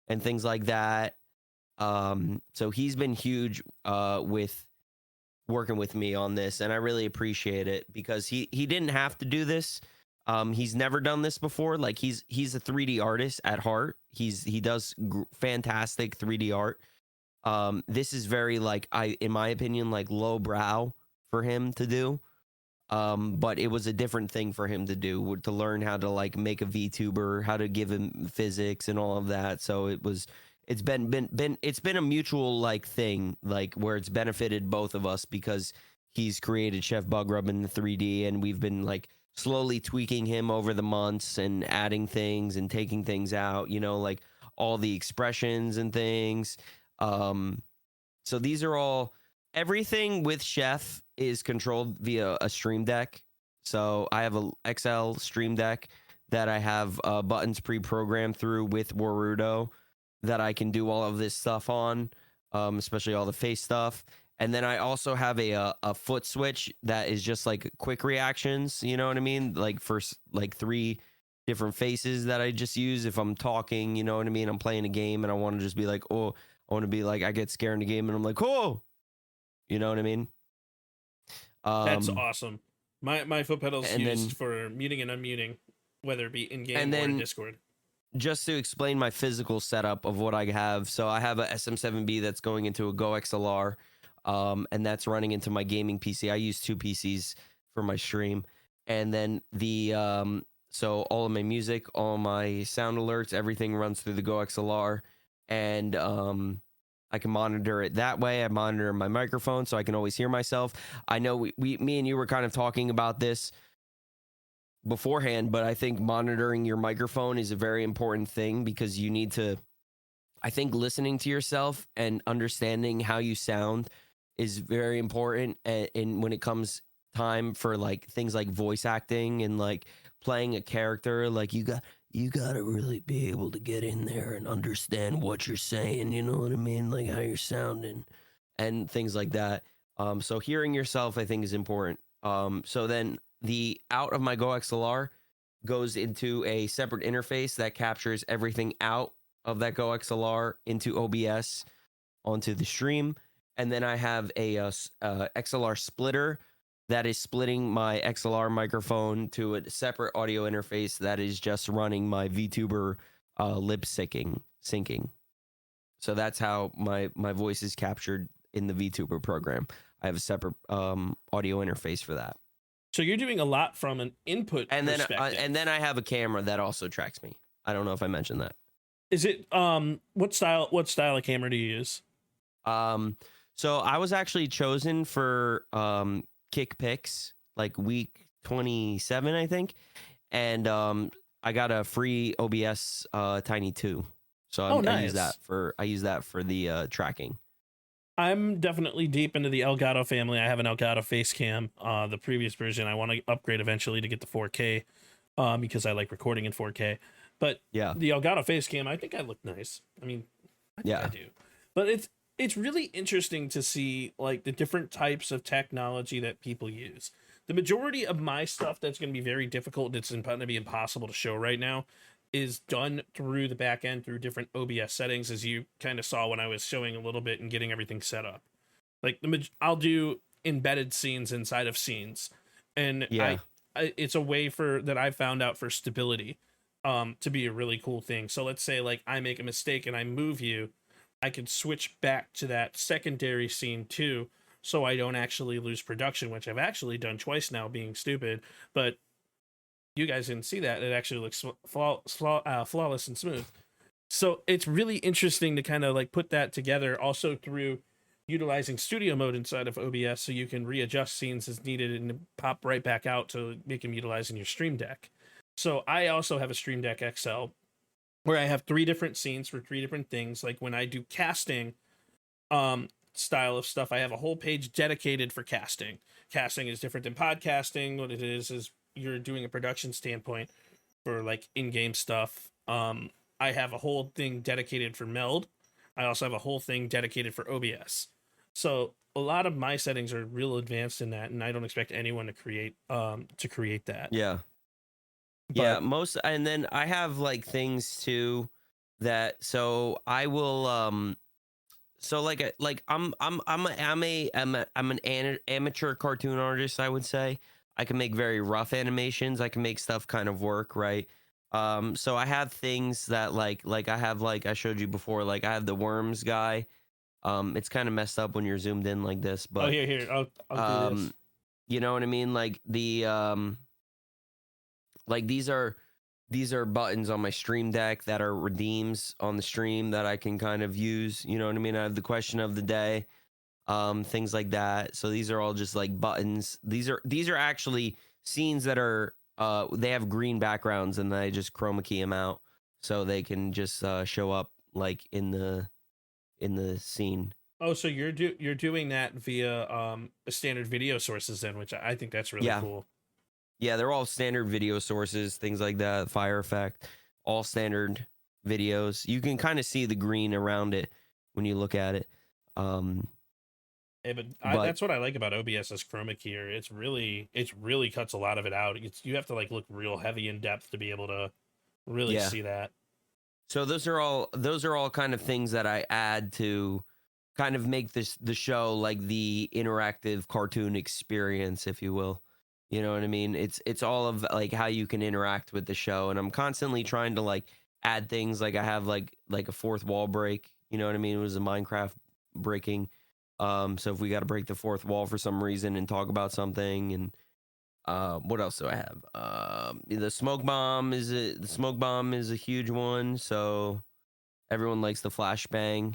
and things like that. So he's been huge with working with me on this, and I really appreciate it because he didn't have to do this. He's never done this before. Like he's a 3D artist at heart. He does fantastic 3D art. This is very like, in my opinion, like lowbrow for him to do, but it was a different thing for him to do, to learn how to like make a VTuber, how to give him physics and all of that. So it's been a mutual like thing, like where it's benefited both of us because he's created ChefBugGrub in the 3D, and we've been like slowly tweaking him over the months and adding things and taking things out, like all the expressions and things. So these are all everything with Chef is controlled via a Stream Deck. So I have a XL Stream Deck that I have buttons pre-programmed through with Warudo that I can do all of this stuff on, especially all the face stuff. And then I also have a foot switch that is just like quick reactions. You know what I mean? Like for like 3 different faces that I just use if I'm talking. You know what I mean? I'm playing a game and I want to just be like, oh, I want to be like, I get scared in the game and I'm like, oh, you know what I mean? That's awesome. My foot pedal's used for muting and unmuting, whether it be in game or in Discord. Just to explain my physical setup of what I have, so I have a SM7B that's going into a Go XLR, and that's running into my gaming PC. I use 2 PCs for my stream, and then so all of my music, all my sound alerts, everything runs through the Go XLR, and I can monitor it that way. I monitor my microphone so I can always hear myself. I know me and you were kind of talking about this beforehand, but I think monitoring your microphone is a very important thing because you need to, I think listening to yourself and understanding how you sound is very important. And when it comes time for like things like voice acting and like playing a character, like you got to really be able to get in there and understand what you're saying, you know what I mean? Like how you're sounding and things like that. So hearing yourself, I think, is important. So then the out of my Go XLR goes into a separate interface that captures everything out of that Go XLR into OBS onto the stream. And then I have a XLR splitter that is splitting my XLR microphone to a separate audio interface that is just running my VTuber lip syncing. So that's how my voice is captured in the VTuber program. I have a separate audio interface for that. So you're doing a lot from an input perspective. And then I have a camera that also tracks me. I don't know if I mentioned that. Is it what style of camera do you use? So I was actually chosen for Kick Picks like week 27, I think, and I got a free OBS Tiny 2. So nice. I use that for the tracking. I'm definitely deep into the Elgato family. I have an Elgato face cam. The previous version, I want to upgrade eventually to get the 4K because I like recording in 4K. But yeah, the Elgato face cam, I think I look nice. I mean, I think I do. But it's really interesting to see like the different types of technology that people use. The majority of my stuff that's going to be very difficult, it's going to be impossible to show right now, is done through the back end through different OBS settings, as you kind of saw when I was showing a little bit and getting everything set up. Like I'll do embedded scenes inside of scenes, and it's a way that I found out for stability to be a really cool thing. So let's say like I make a mistake and I move you, I could switch back to that secondary scene too, so I don't actually lose production, which I've actually done twice now, being stupid, but you guys didn't see that. It actually looks flawless and smooth. So it's really interesting to kind of like put that together also through utilizing studio mode inside of OBS, so you can readjust scenes as needed and pop right back out to make them utilizing your Stream Deck. So I also have a Stream Deck XL where I have 3 different scenes for 3 different things. Like when I do casting style of stuff, I have a whole page dedicated for casting. Casting is different than podcasting. What it is you're doing a production standpoint for like in-game stuff. I have a whole thing dedicated for meld. I also have a whole thing dedicated for OBS. So a lot of my settings are real advanced in that, and I don't expect anyone to create that. Yeah. Yeah, and then I have like things too that, so I will so I'm an amateur cartoon artist, I would say. I can make very rough animations. I can make stuff kind of work, right? So I have things that like I have, like I showed you before, like I have the worms guy. It's kind of messed up when you're zoomed in like this, but here, I'll do this. You know what I mean? Like the like these are buttons on my Stream Deck that are redeems on the stream that I can kind of use. You know what I mean? I have the question of the day, things like that. So these are all just like buttons. These are actually scenes that are they have green backgrounds, and I just chroma key them out so they can just show up like in the scene. Oh, so you're doing that via standard video sources then, which I think that's really cool. Yeah, they're all standard video sources, things like that, Fire Effect, all standard videos. You can kind of see the green around it when you look at it. But that's what I like about OBS's chroma key. It really cuts a lot of it out. You have to like look real heavy in depth to be able to really see that. So those are all kind of things that I add to kind of make the show like the interactive cartoon experience, if you will. You know what I mean? It's all of like how you can interact with the show, and I'm constantly trying to like add things. Like I have like a fourth wall break. You know what I mean? It was a Minecraft breaking. So if we got to break the fourth wall for some reason and talk about something, and what else do I have? The smoke bomb is a huge one. So everyone likes the flashbang.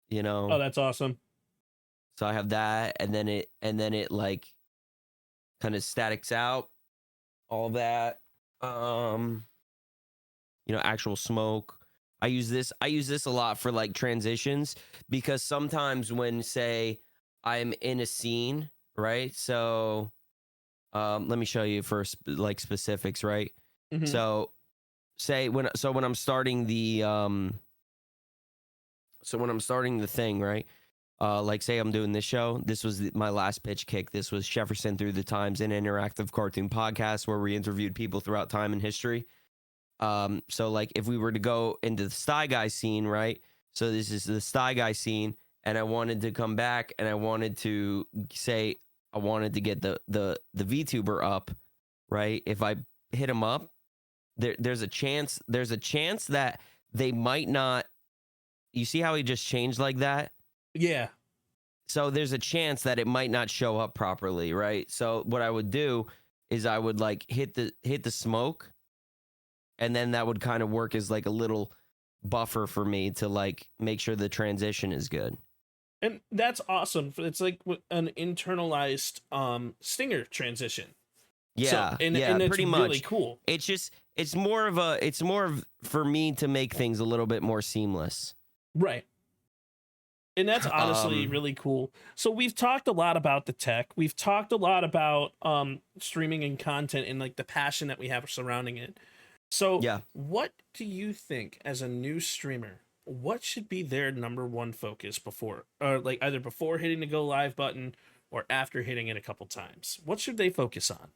You know? Oh, that's awesome. So I have that, and then it like kind of statics out all that. Actual smoke. I use this a lot for like transitions, because sometimes when, say, I'm in a scene, right? So let me show you for like specifics, right? Mm-hmm. So when I'm starting the thing, right? Like say I'm doing this show. This was my last pitch kick. This was Jefferson Through the Times, an interactive cartoon podcast where we interviewed people throughout time and history. So like if we were to go into the Sty Guy scene, right? So this is the Sty Guy scene, and I wanted to come back and I wanted to say I wanted to get the VTuber up, right? If I hit him up, there's a chance that they might not. You see how he just changed like that? Yeah. So there's a chance that it might not show up properly, right? So what I would do is I would like hit the smoke, and then that would kind of work as like a little buffer for me to like make sure the transition is good. And that's awesome. It's like an internalized stinger transition. Yeah, so, and it's pretty much really cool. It's more of for me to make things a little bit more seamless. Right. And that's honestly really cool. So we've talked a lot about the tech. We've talked a lot about streaming and content and like the passion that we have surrounding it. So what do you think as a new streamer, what should be their number one focus before, or like either before hitting the go live button or after hitting it a couple times? What should they focus on?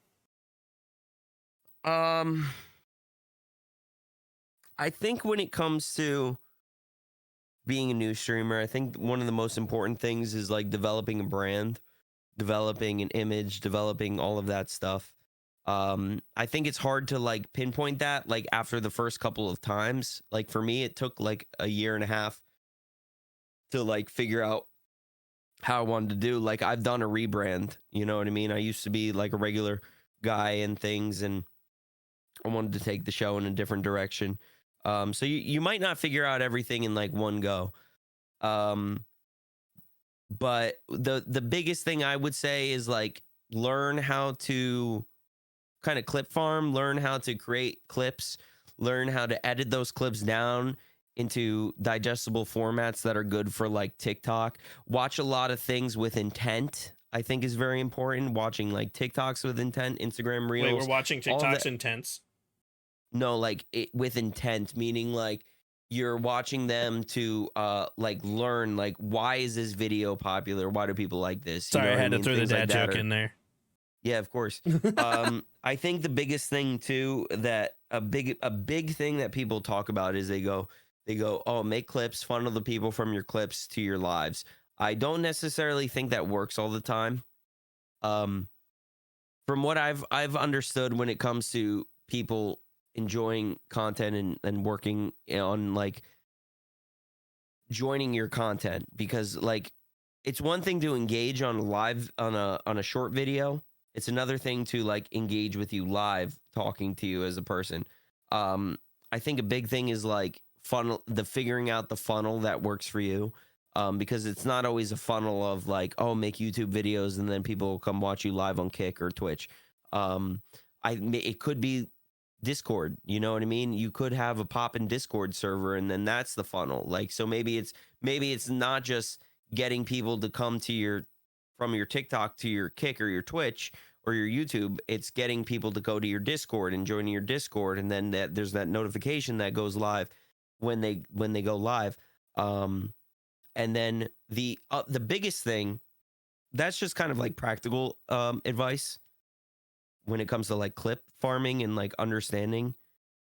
I think when it comes to being a new streamer, I think one of the most important things is like developing a brand, developing an image, developing all of that stuff. I think it's hard to like pinpoint that like after the first couple of times. Like for me, it took like a year and a half to like figure out how I wanted to do. Like I've done a rebrand, you know what I mean? I used to be like a regular guy and things, and I wanted to take the show in a different direction. So you might not figure out everything in like one go. But the biggest thing I would say is like learn how to kind of clip farm, learn how to create clips, learn how to edit those clips down into digestible formats that are good for like TikTok. Watch a lot of things with intent, I think is very important. Watching like TikToks with intent, Instagram Reels. Wait, we're watching TikToks intents? No, like with intent, meaning like you're watching them to like learn like why is this video popular? Why do people like this? Sorry, I had to throw the dad joke in there. Yeah, of course. I think the biggest thing too, that a big thing that people talk about is they go, oh, make clips, funnel the people from your clips to your lives. I don't necessarily think that works all the time. From what I've understood when it comes to people enjoying content and working on like joining your content, because like it's one thing to engage on a short video. It's another thing to like engage with you live, talking to you as a person. I think a big thing is like figuring out the funnel that works for you. Because it's not always a funnel of like, oh, make YouTube videos and then people will come watch you live on Kick or Twitch. It could be Discord. You know what I mean? You could have a pop-in Discord server, and then that's the funnel. Like, so maybe it's not just getting people to come to from your TikTok to your Kick or your Twitch or your YouTube. It's getting people to go to your Discord and joining your Discord, and then there's that notification that goes live when they go live. And then the biggest thing, that's just kind of like practical advice when it comes to like clip farming and like understanding.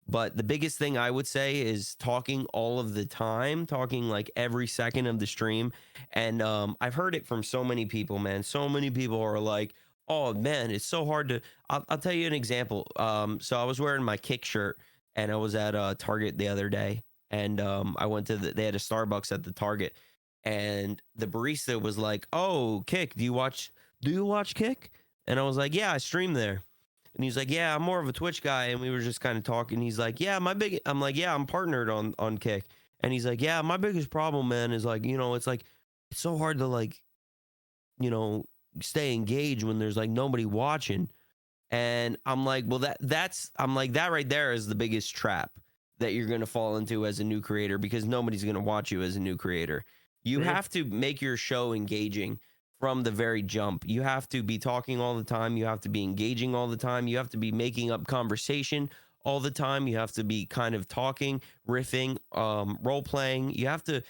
But the biggest thing I would say is talking all of the time, talking like every second of the stream. And I've heard it from so many people, man. So many people are like, oh man, it's so hard to, I'll tell you an example. So I was wearing my Kick shirt and I was at Target the other day, and I went to they had a Starbucks at the Target, and the barista was like, oh, Kick, do you watch Kick? And I was like, yeah, I stream there. And he's like, yeah, I'm more of a Twitch guy. And we were just kind of talking. He's like, yeah, I'm like, yeah, I'm partnered on Kick. And he's like, yeah, my biggest problem, man, is like, it's like, it's so hard to like, stay engaged when there's like nobody watching. And I'm like, well, I'm like, that right there is the biggest trap that you're going to fall into as a new creator, because nobody's going to watch you as a new creator. You have to make your show engaging from the very jump. You have to be talking all the time. You have to be engaging all the time. You have to be making up conversation all the time. You have to be kind of talking, riffing, role playing. You have to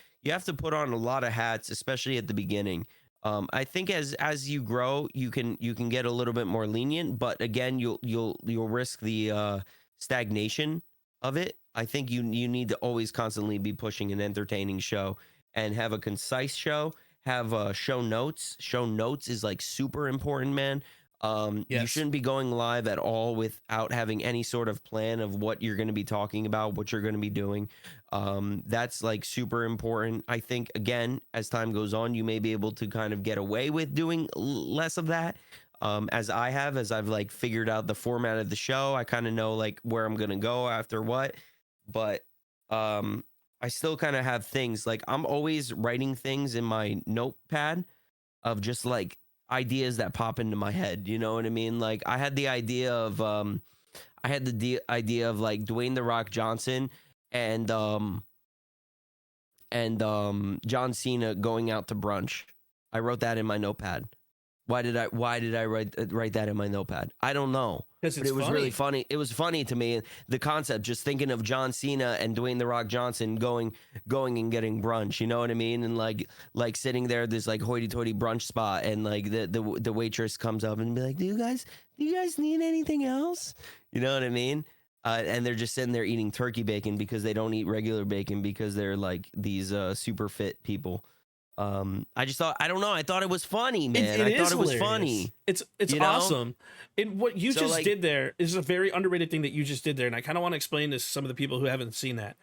put on a lot of hats, especially at the beginning. I think as you grow, you can get a little bit more lenient, but again, you'll risk the stagnation of it. I think you need to always constantly be pushing an entertaining show and have a concise show. Have show notes. Show notes is like super important, man. You shouldn't be going live at all without having any sort of plan of what you're going to be talking about, what you're going to be doing. That's like super important. I think, again, as time goes on, you may be able to kind of get away with doing less of that. As I've like figured out the format of the show. I kind of know like where I'm going to go after what, but I still kind of have things like I'm always writing things in my notepad of just like ideas that pop into my head. You know what I mean? Like I had the idea of like Dwayne "The Rock" Johnson and John Cena going out to brunch. I wrote that in my notepad. Why did I write that in my notepad? I don't know. But it was really funny. It was funny to me, the concept, just thinking of John Cena and Dwayne "The Rock" Johnson going and getting brunch. You know what I mean? And like sitting there, this like hoity-toity brunch spot, and like the waitress comes up and be like, "Do you guys need anything else?" You know what I mean? And they're just sitting there eating turkey bacon because they don't eat regular bacon because they're like these super fit people. I just thought, I don't know. I thought it was funny, man. I thought it was funny. It's awesome. And what you just did there is a very underrated thing that you just did there. And I kind of want to explain this to some of the people who haven't seen that.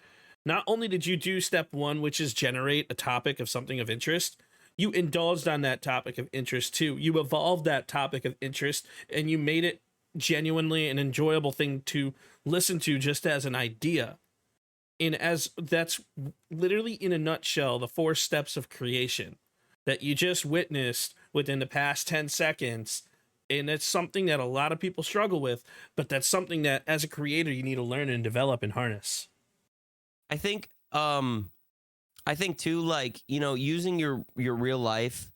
Not only did you do step one, which is generate a topic of something of interest, you indulged on that topic of interest too. You evolved that topic of interest and you made it genuinely an enjoyable thing to listen to just as an idea. And as that's literally in a nutshell, the 4 steps of creation that you just witnessed within the past 10 seconds. And it's something that a lot of people struggle with, but that's something that as a creator, you need to learn and develop and harness. I think too, like, using your real life,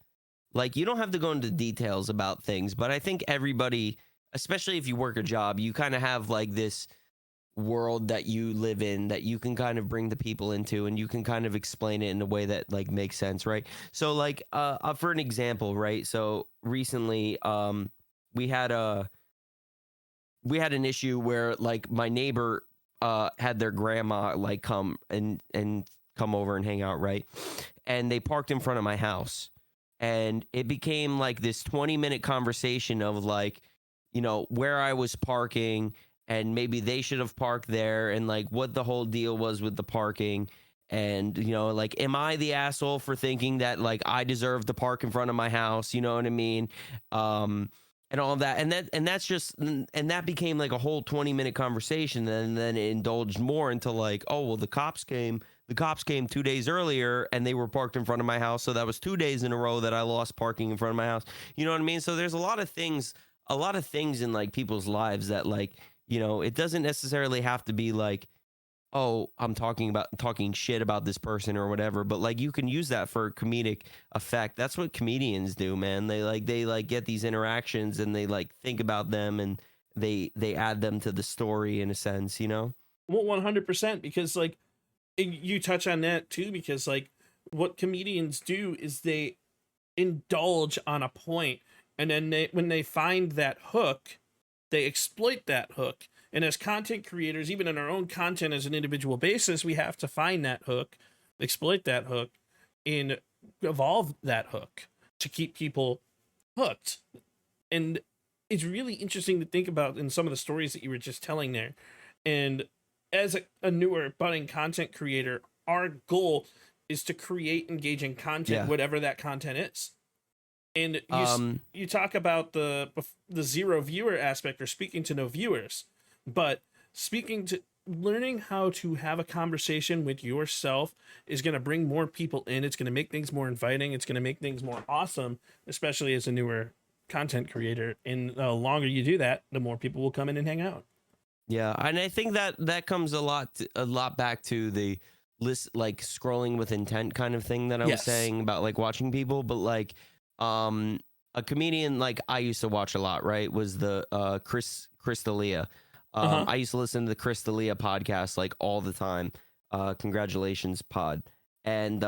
like you don't have to go into details about things, but I think everybody, especially if you work a job, you kind of have like this world that you live in that you can kind of bring the people into, and you can kind of explain it in a way that like makes sense, right? So like for an example, right? So recently we had an issue where like my neighbor had their grandma like come over and hang out, right? And they parked in front of my house, and it became like this 20-minute conversation of like, where I was parking, and maybe they should have parked there, and like what the whole deal was with the parking. And, like, am I the asshole for thinking that like I deserve to park in front of my house? You know what I mean? And all of that. And that became like a whole 20-minute conversation. And then it indulged more into like, oh, well, the cops came 2 days earlier and they were parked in front of my house. So that was 2 days in a row that I lost parking in front of my house. You know what I mean? So there's a lot of things in like people's lives that like You know, it doesn't necessarily have to be like, oh, I'm talking shit about this person or whatever, but like you can use that for comedic effect. That's what comedians do, man. They get these interactions and they like think about them and they add them to the story in a sense, you know? Well, 100%, because like you touch on that too, because like what comedians do is they indulge on a point, and then when they find that hook, they exploit that hook. And as content creators, even in our own content as an individual basis, we have to find that hook, exploit that hook, and evolve that hook to keep people hooked. And it's really interesting to think about in some of the stories that you were just telling there. And as a newer budding content creator, our goal is to create engaging content, whatever that content is. And you talk about the zero viewer aspect, or speaking to no viewers. But learning how to have a conversation with yourself is going to bring more people in. It's going to make things more inviting. It's going to make things more awesome, especially as a newer content creator. And the longer you do that, the more people will come in and hang out. Yeah, and I think that comes a lot back to the list, like scrolling with intent kind of thing that I was saying about like watching people. But like a comedian like I used to watch a lot, right, was the Chris D'Elia. I used to listen to the Chris D'Elia podcast like all the time. Congratulations pod. And,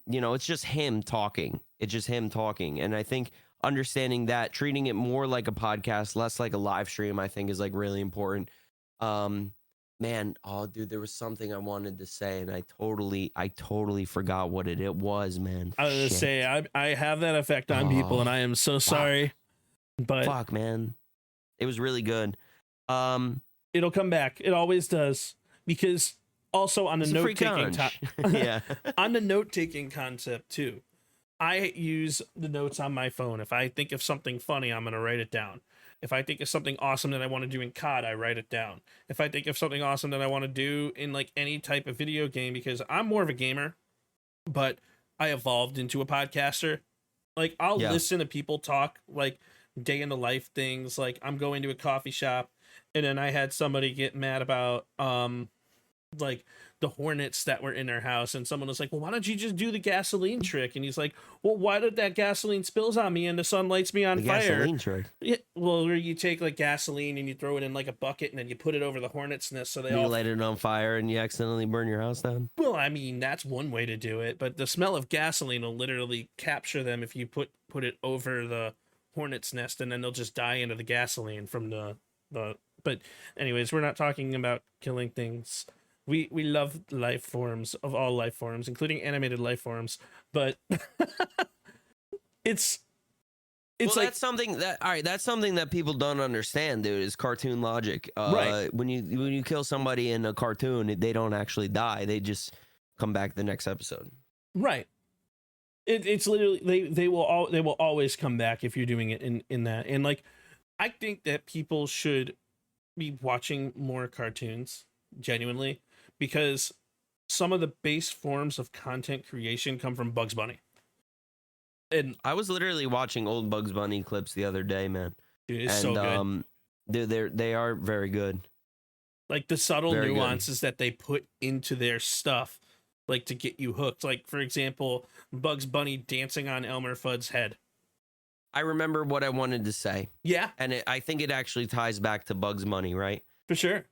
you know, it's just him talking. And I think understanding that, treating it more like a podcast, less like a live stream, I think is like really important. Man, oh dude, there was something I wanted to say and I totally forgot what it was, man. I was going to say, I have that effect on people and I am so sorry. But fuck, man. It was really good. It'll come back. It always does. Because also on the note-taking on the note-taking concept too, I use the notes on my phone. If I think of something funny, I'm going to write it down. If I think of something awesome that I want to do in COD, I write it down. If I think of something awesome that I want to do in like any type of video game, because I'm more of a gamer, but I evolved into a podcaster. Like I'll listen to people talk like day in the life things. Like I'm going to a coffee shop, and then I had somebody get mad about like the hornets that were in their house, and someone was like, well, why don't you just do the gasoline trick? And he's like, well, why did that gasoline spills on me and the sun lights me on fire? Gasoline trick. Yeah, well, where you take like gasoline and you throw it in like a bucket and then you put it over the hornet's nest so you light it on fire and you accidentally burn your house down. Well, I mean, that's one way to do it, but the smell of gasoline will literally capture them if you put it over the hornet's nest, and then they'll just die into the gasoline from the but anyways, we're not talking about killing things. We love life forms, of all life forms, including animated life forms, but it's like that's something that people don't understand, dude, is cartoon logic. Right. When you kill somebody in a cartoon, they don't actually die. They just come back the next episode. Right. It's literally they will always come back if you're doing it in that. And like I think that people should be watching more cartoons, genuinely, because some of the base forms of content creation come from Bugs Bunny. And I was literally watching old Bugs Bunny clips the other day, man. Dude, it's so good. They are very good. Like the subtle nuances that they put into their stuff, like to get you hooked. Like, for example, Bugs Bunny dancing on Elmer Fudd's head. I remember what I wanted to say. Yeah. And I think it actually ties back to Bugs Bunny, right? For sure.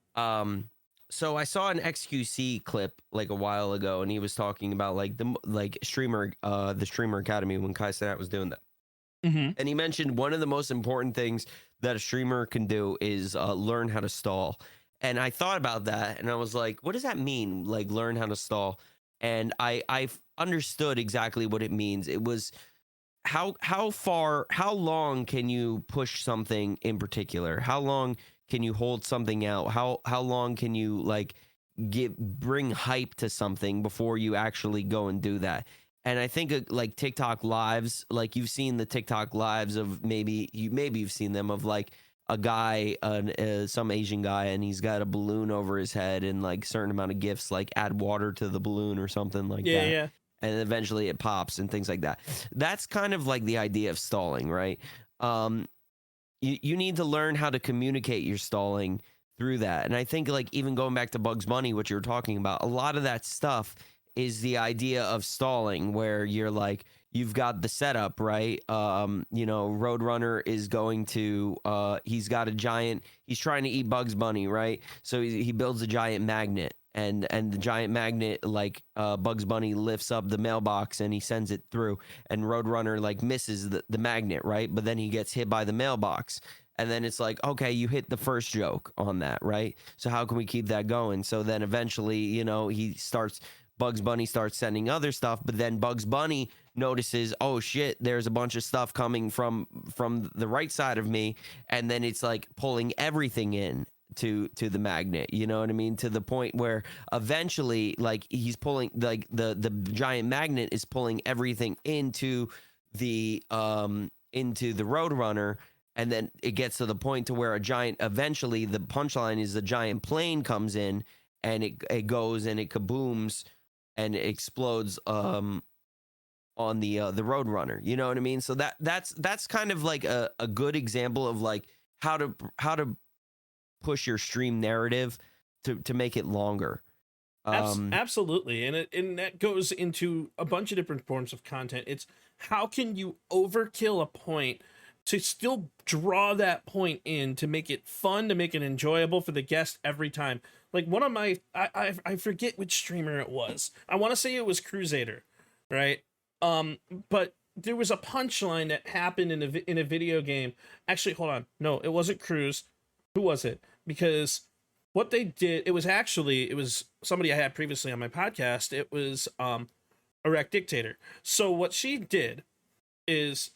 So I saw an XQC clip like a while ago, and he was talking about like the streamer academy when Kai Cenat was doing that. Mm-hmm. And he mentioned one of the most important things that a streamer can do is learn how to stall. And I thought about that, and I was like, what does that mean? Like, learn how to stall. And I've understood exactly what it means. It was how long can you push something in particular? How long can you hold something out? How long can you like bring hype to something before you actually go and do that? And I think like TikTok lives, like you've seen the TikTok lives of maybe you've seen them of like a guy, some Asian guy, and he's got a balloon over his head, and like certain amount of gifts like add water to the balloon or something like that. Yeah. And eventually it pops and things like that. That's kind of like the idea of stalling, right? You need to learn how to communicate your stalling through that. And I think like even going back to Bugs Bunny, what you were talking about, a lot of that stuff is the idea of stalling, where you're like, you've got the setup, right? Roadrunner is going to, he's trying to eat Bugs Bunny, right? So he builds a giant magnet, and the giant magnet, like, Bugs Bunny lifts up the mailbox and he sends it through, and Roadrunner like misses the magnet, right? But then he gets hit by the mailbox. And then it's like, okay, you hit the first joke on that, right? So how can we keep that going? So then eventually, Bugs Bunny starts sending other stuff, but then Bugs Bunny notices, oh shit, there's a bunch of stuff coming from the right side of me, and then it's like pulling everything in to the magnet, you know what I mean? To the point where eventually, like, he's pulling, like, the giant magnet is pulling everything into the Roadrunner. And then it gets to the point to where eventually the punchline is the giant plane comes in, and it goes and it kabooms and it explodes on the Roadrunner. You know what I mean? So that's kind of like a good example of like how to push your stream narrative to make it longer. Absolutely. And that goes into a bunch of different forms of content. It's how can you overkill a point to still draw that point in, to make it fun, to make it enjoyable for the guest every time. Like one of my, I forget which streamer it was. I want to say it was Crusader, right? But there was a punchline that happened in a video game. Actually, hold on. No, it wasn't Cruz. Who was it? Because what they did, it was somebody I had previously on my podcast. It was Erect Dictator. So what she did is,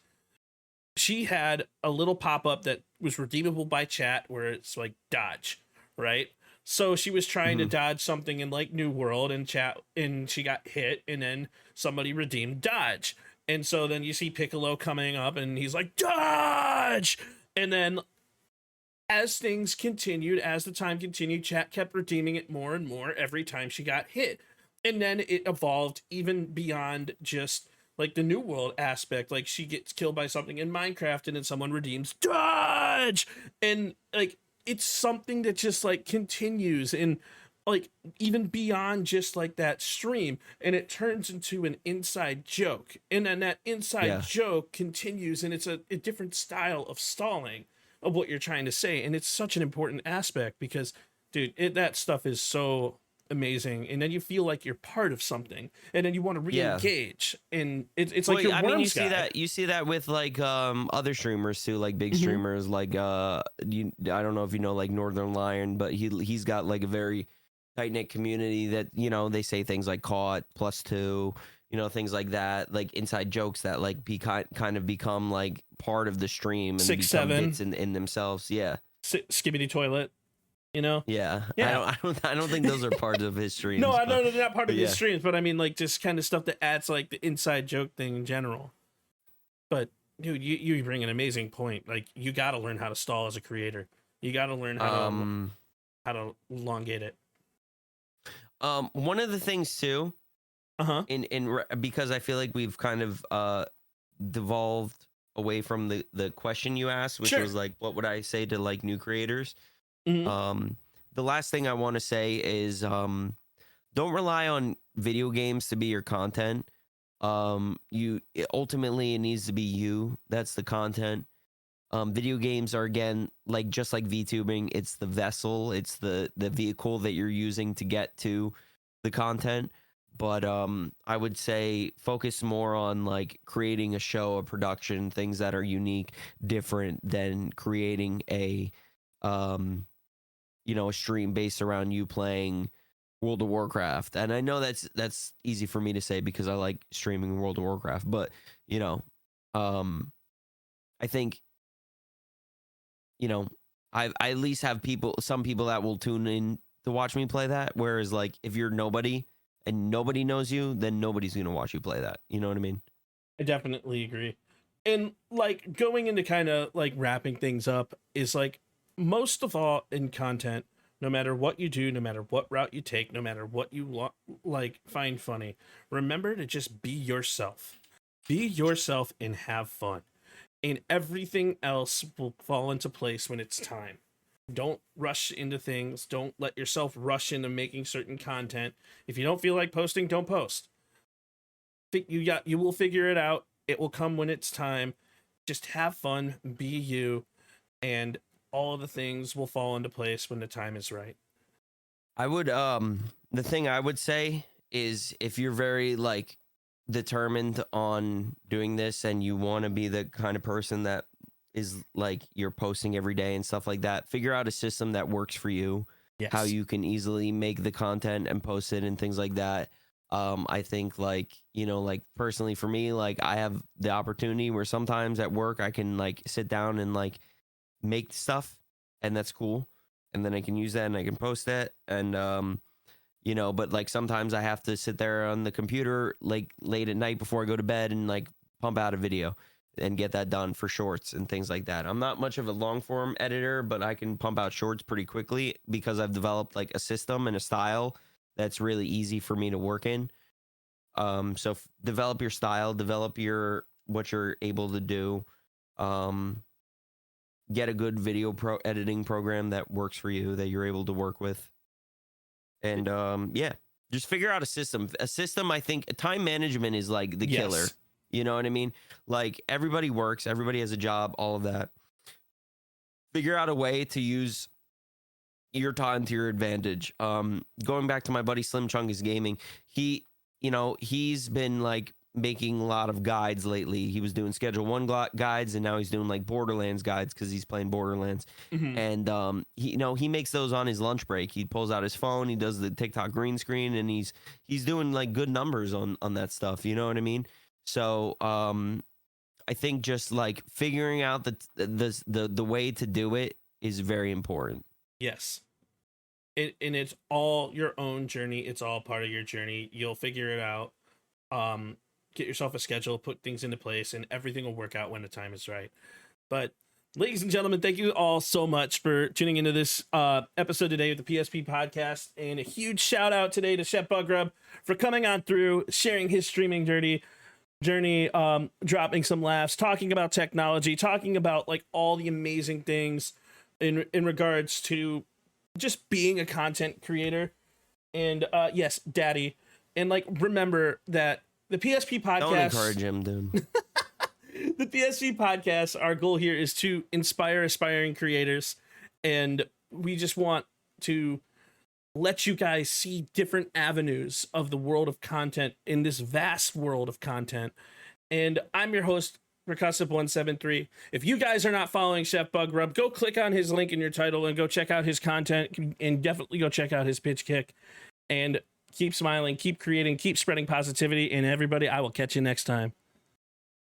she had a little pop-up that was redeemable by chat where it's like dodge, right? So she was trying to dodge something in like New World and chat, and she got hit, and then somebody redeemed dodge. And so then you see Piccolo coming up and he's like, dodge! And then as things continued, as the time continued, chat kept redeeming it more and more every time she got hit. And then it evolved even beyond just like the New World aspect. Like she gets killed by something in Minecraft and then someone redeems dodge, and like it's something that just like continues, and like even beyond just like that stream, and it turns into an inside joke, and then that inside joke continues, and it's a different style of stalling of what you're trying to say. And it's such an important aspect because, dude, that stuff is so amazing, and then you feel like you're part of something, and then you want to re-engage, and it's like your worms guy. You see that with like other streamers too, like big streamers, like I don't know if you know like Northern Lion, but he's got like a very tight-knit community that, you know, they say things like caught +2, you know, things like that, like inside jokes that like kind of become like part of the stream and 6-7 bits in themselves. Skibbity toilet. You know? Yeah. I don't think those are parts of his streams. No, I know they're not part of his streams, but I mean, like, just kind of stuff that adds like the inside joke thing in general. But dude, you bring an amazing point. Like, you got to learn how to stall as a creator. You got to learn how to elongate it. One of the things too, because I feel like we've kind of devolved away from the question you asked, which was like, what would I say to like new creators? The last thing I want to say is don't rely on video games to be your content. Ultimately it needs to be you. That's the content. Video games are, again, like just like VTubing, it's the vessel, it's the vehicle that you're using to get to the content. But I would say focus more on like creating a show, a production, things that are unique, different than creating a a stream based around you playing World of Warcraft. And I know that's easy for me to say because I like streaming World of Warcraft, but I think, I at least have some people that will tune in to watch me play that. Whereas like if you're nobody and nobody knows you, then nobody's going to watch you play that. You know what I mean? I definitely agree. And like going into kind of like wrapping things up is like, most of all in content, no matter what you do, no matter what route you take, no matter what you find funny, remember to just be yourself. Be yourself and have fun. And everything else will fall into place when it's time. Don't rush into things. Don't let yourself rush into making certain content. If you don't feel like posting, don't post. You will figure it out. It will come when it's time. Just have fun, be you, and all of the things will fall into place when the time is right. I would the thing I would say is, if you're very like determined on doing this and you want to be the kind of person that is like you're posting every day and stuff like that, figure out a system that works for you. Yes. How you can easily make the content and post it and things like that. I think like, you know, like personally for me, like I have the opportunity where sometimes at work I can like sit down and like make stuff, and that's cool. And then I can use that and I can post that. And, you know, but like sometimes I have to sit there on the computer like late at night before I go to bed and like pump out a video and get that done for shorts and things like that. I'm not much of a long form editor, but I can pump out shorts pretty quickly because I've developed like a system and a style that's really easy for me to work in. So develop your style, develop what you're able to do. Get a good video editing program that works for you, that you're able to work with. And yeah, just figure out a system. I think time management is like the killer. You know what I mean? Like everybody works, everybody has a job, all of that. Figure out a way to use your time to your advantage. Going back to my buddy Slim Chungus Gaming, he's been like making a lot of guides lately. He was doing Schedule 1 guides, and now he's doing like Borderlands guides because he's playing Borderlands. Mm-hmm. And he makes those on his lunch break. He pulls out his phone, he does the TikTok green screen, and he's doing like good numbers on that stuff. You know what I mean? So I think just like figuring out the way to do it is very important. Yes. And it's all your own journey. It's all part of your journey. You'll figure it out. Get yourself a schedule, put things into place, and everything will work out when the time is right. But ladies and gentlemen, thank you all so much for tuning into this episode today of the PSP Podcast. And a huge shout out today to ChefBugGrub for coming on through, sharing his streaming journey, dropping some laughs, talking about technology, talking about like all the amazing things in regards to just being a content creator. And yes, daddy. And like, remember that the PSP Podcast. Don't encourage him, dude. The PSP Podcast, our goal here is to inspire aspiring creators. And we just want to let you guys see different avenues of the world of content in this vast world of content. And I'm your host, Percussive173. If you guys are not following ChefBugGrub, go click on his link in your title and go check out his content, and definitely go check out his pitch kick. And keep smiling, keep creating, keep spreading positivity. And everybody, I will catch you next time.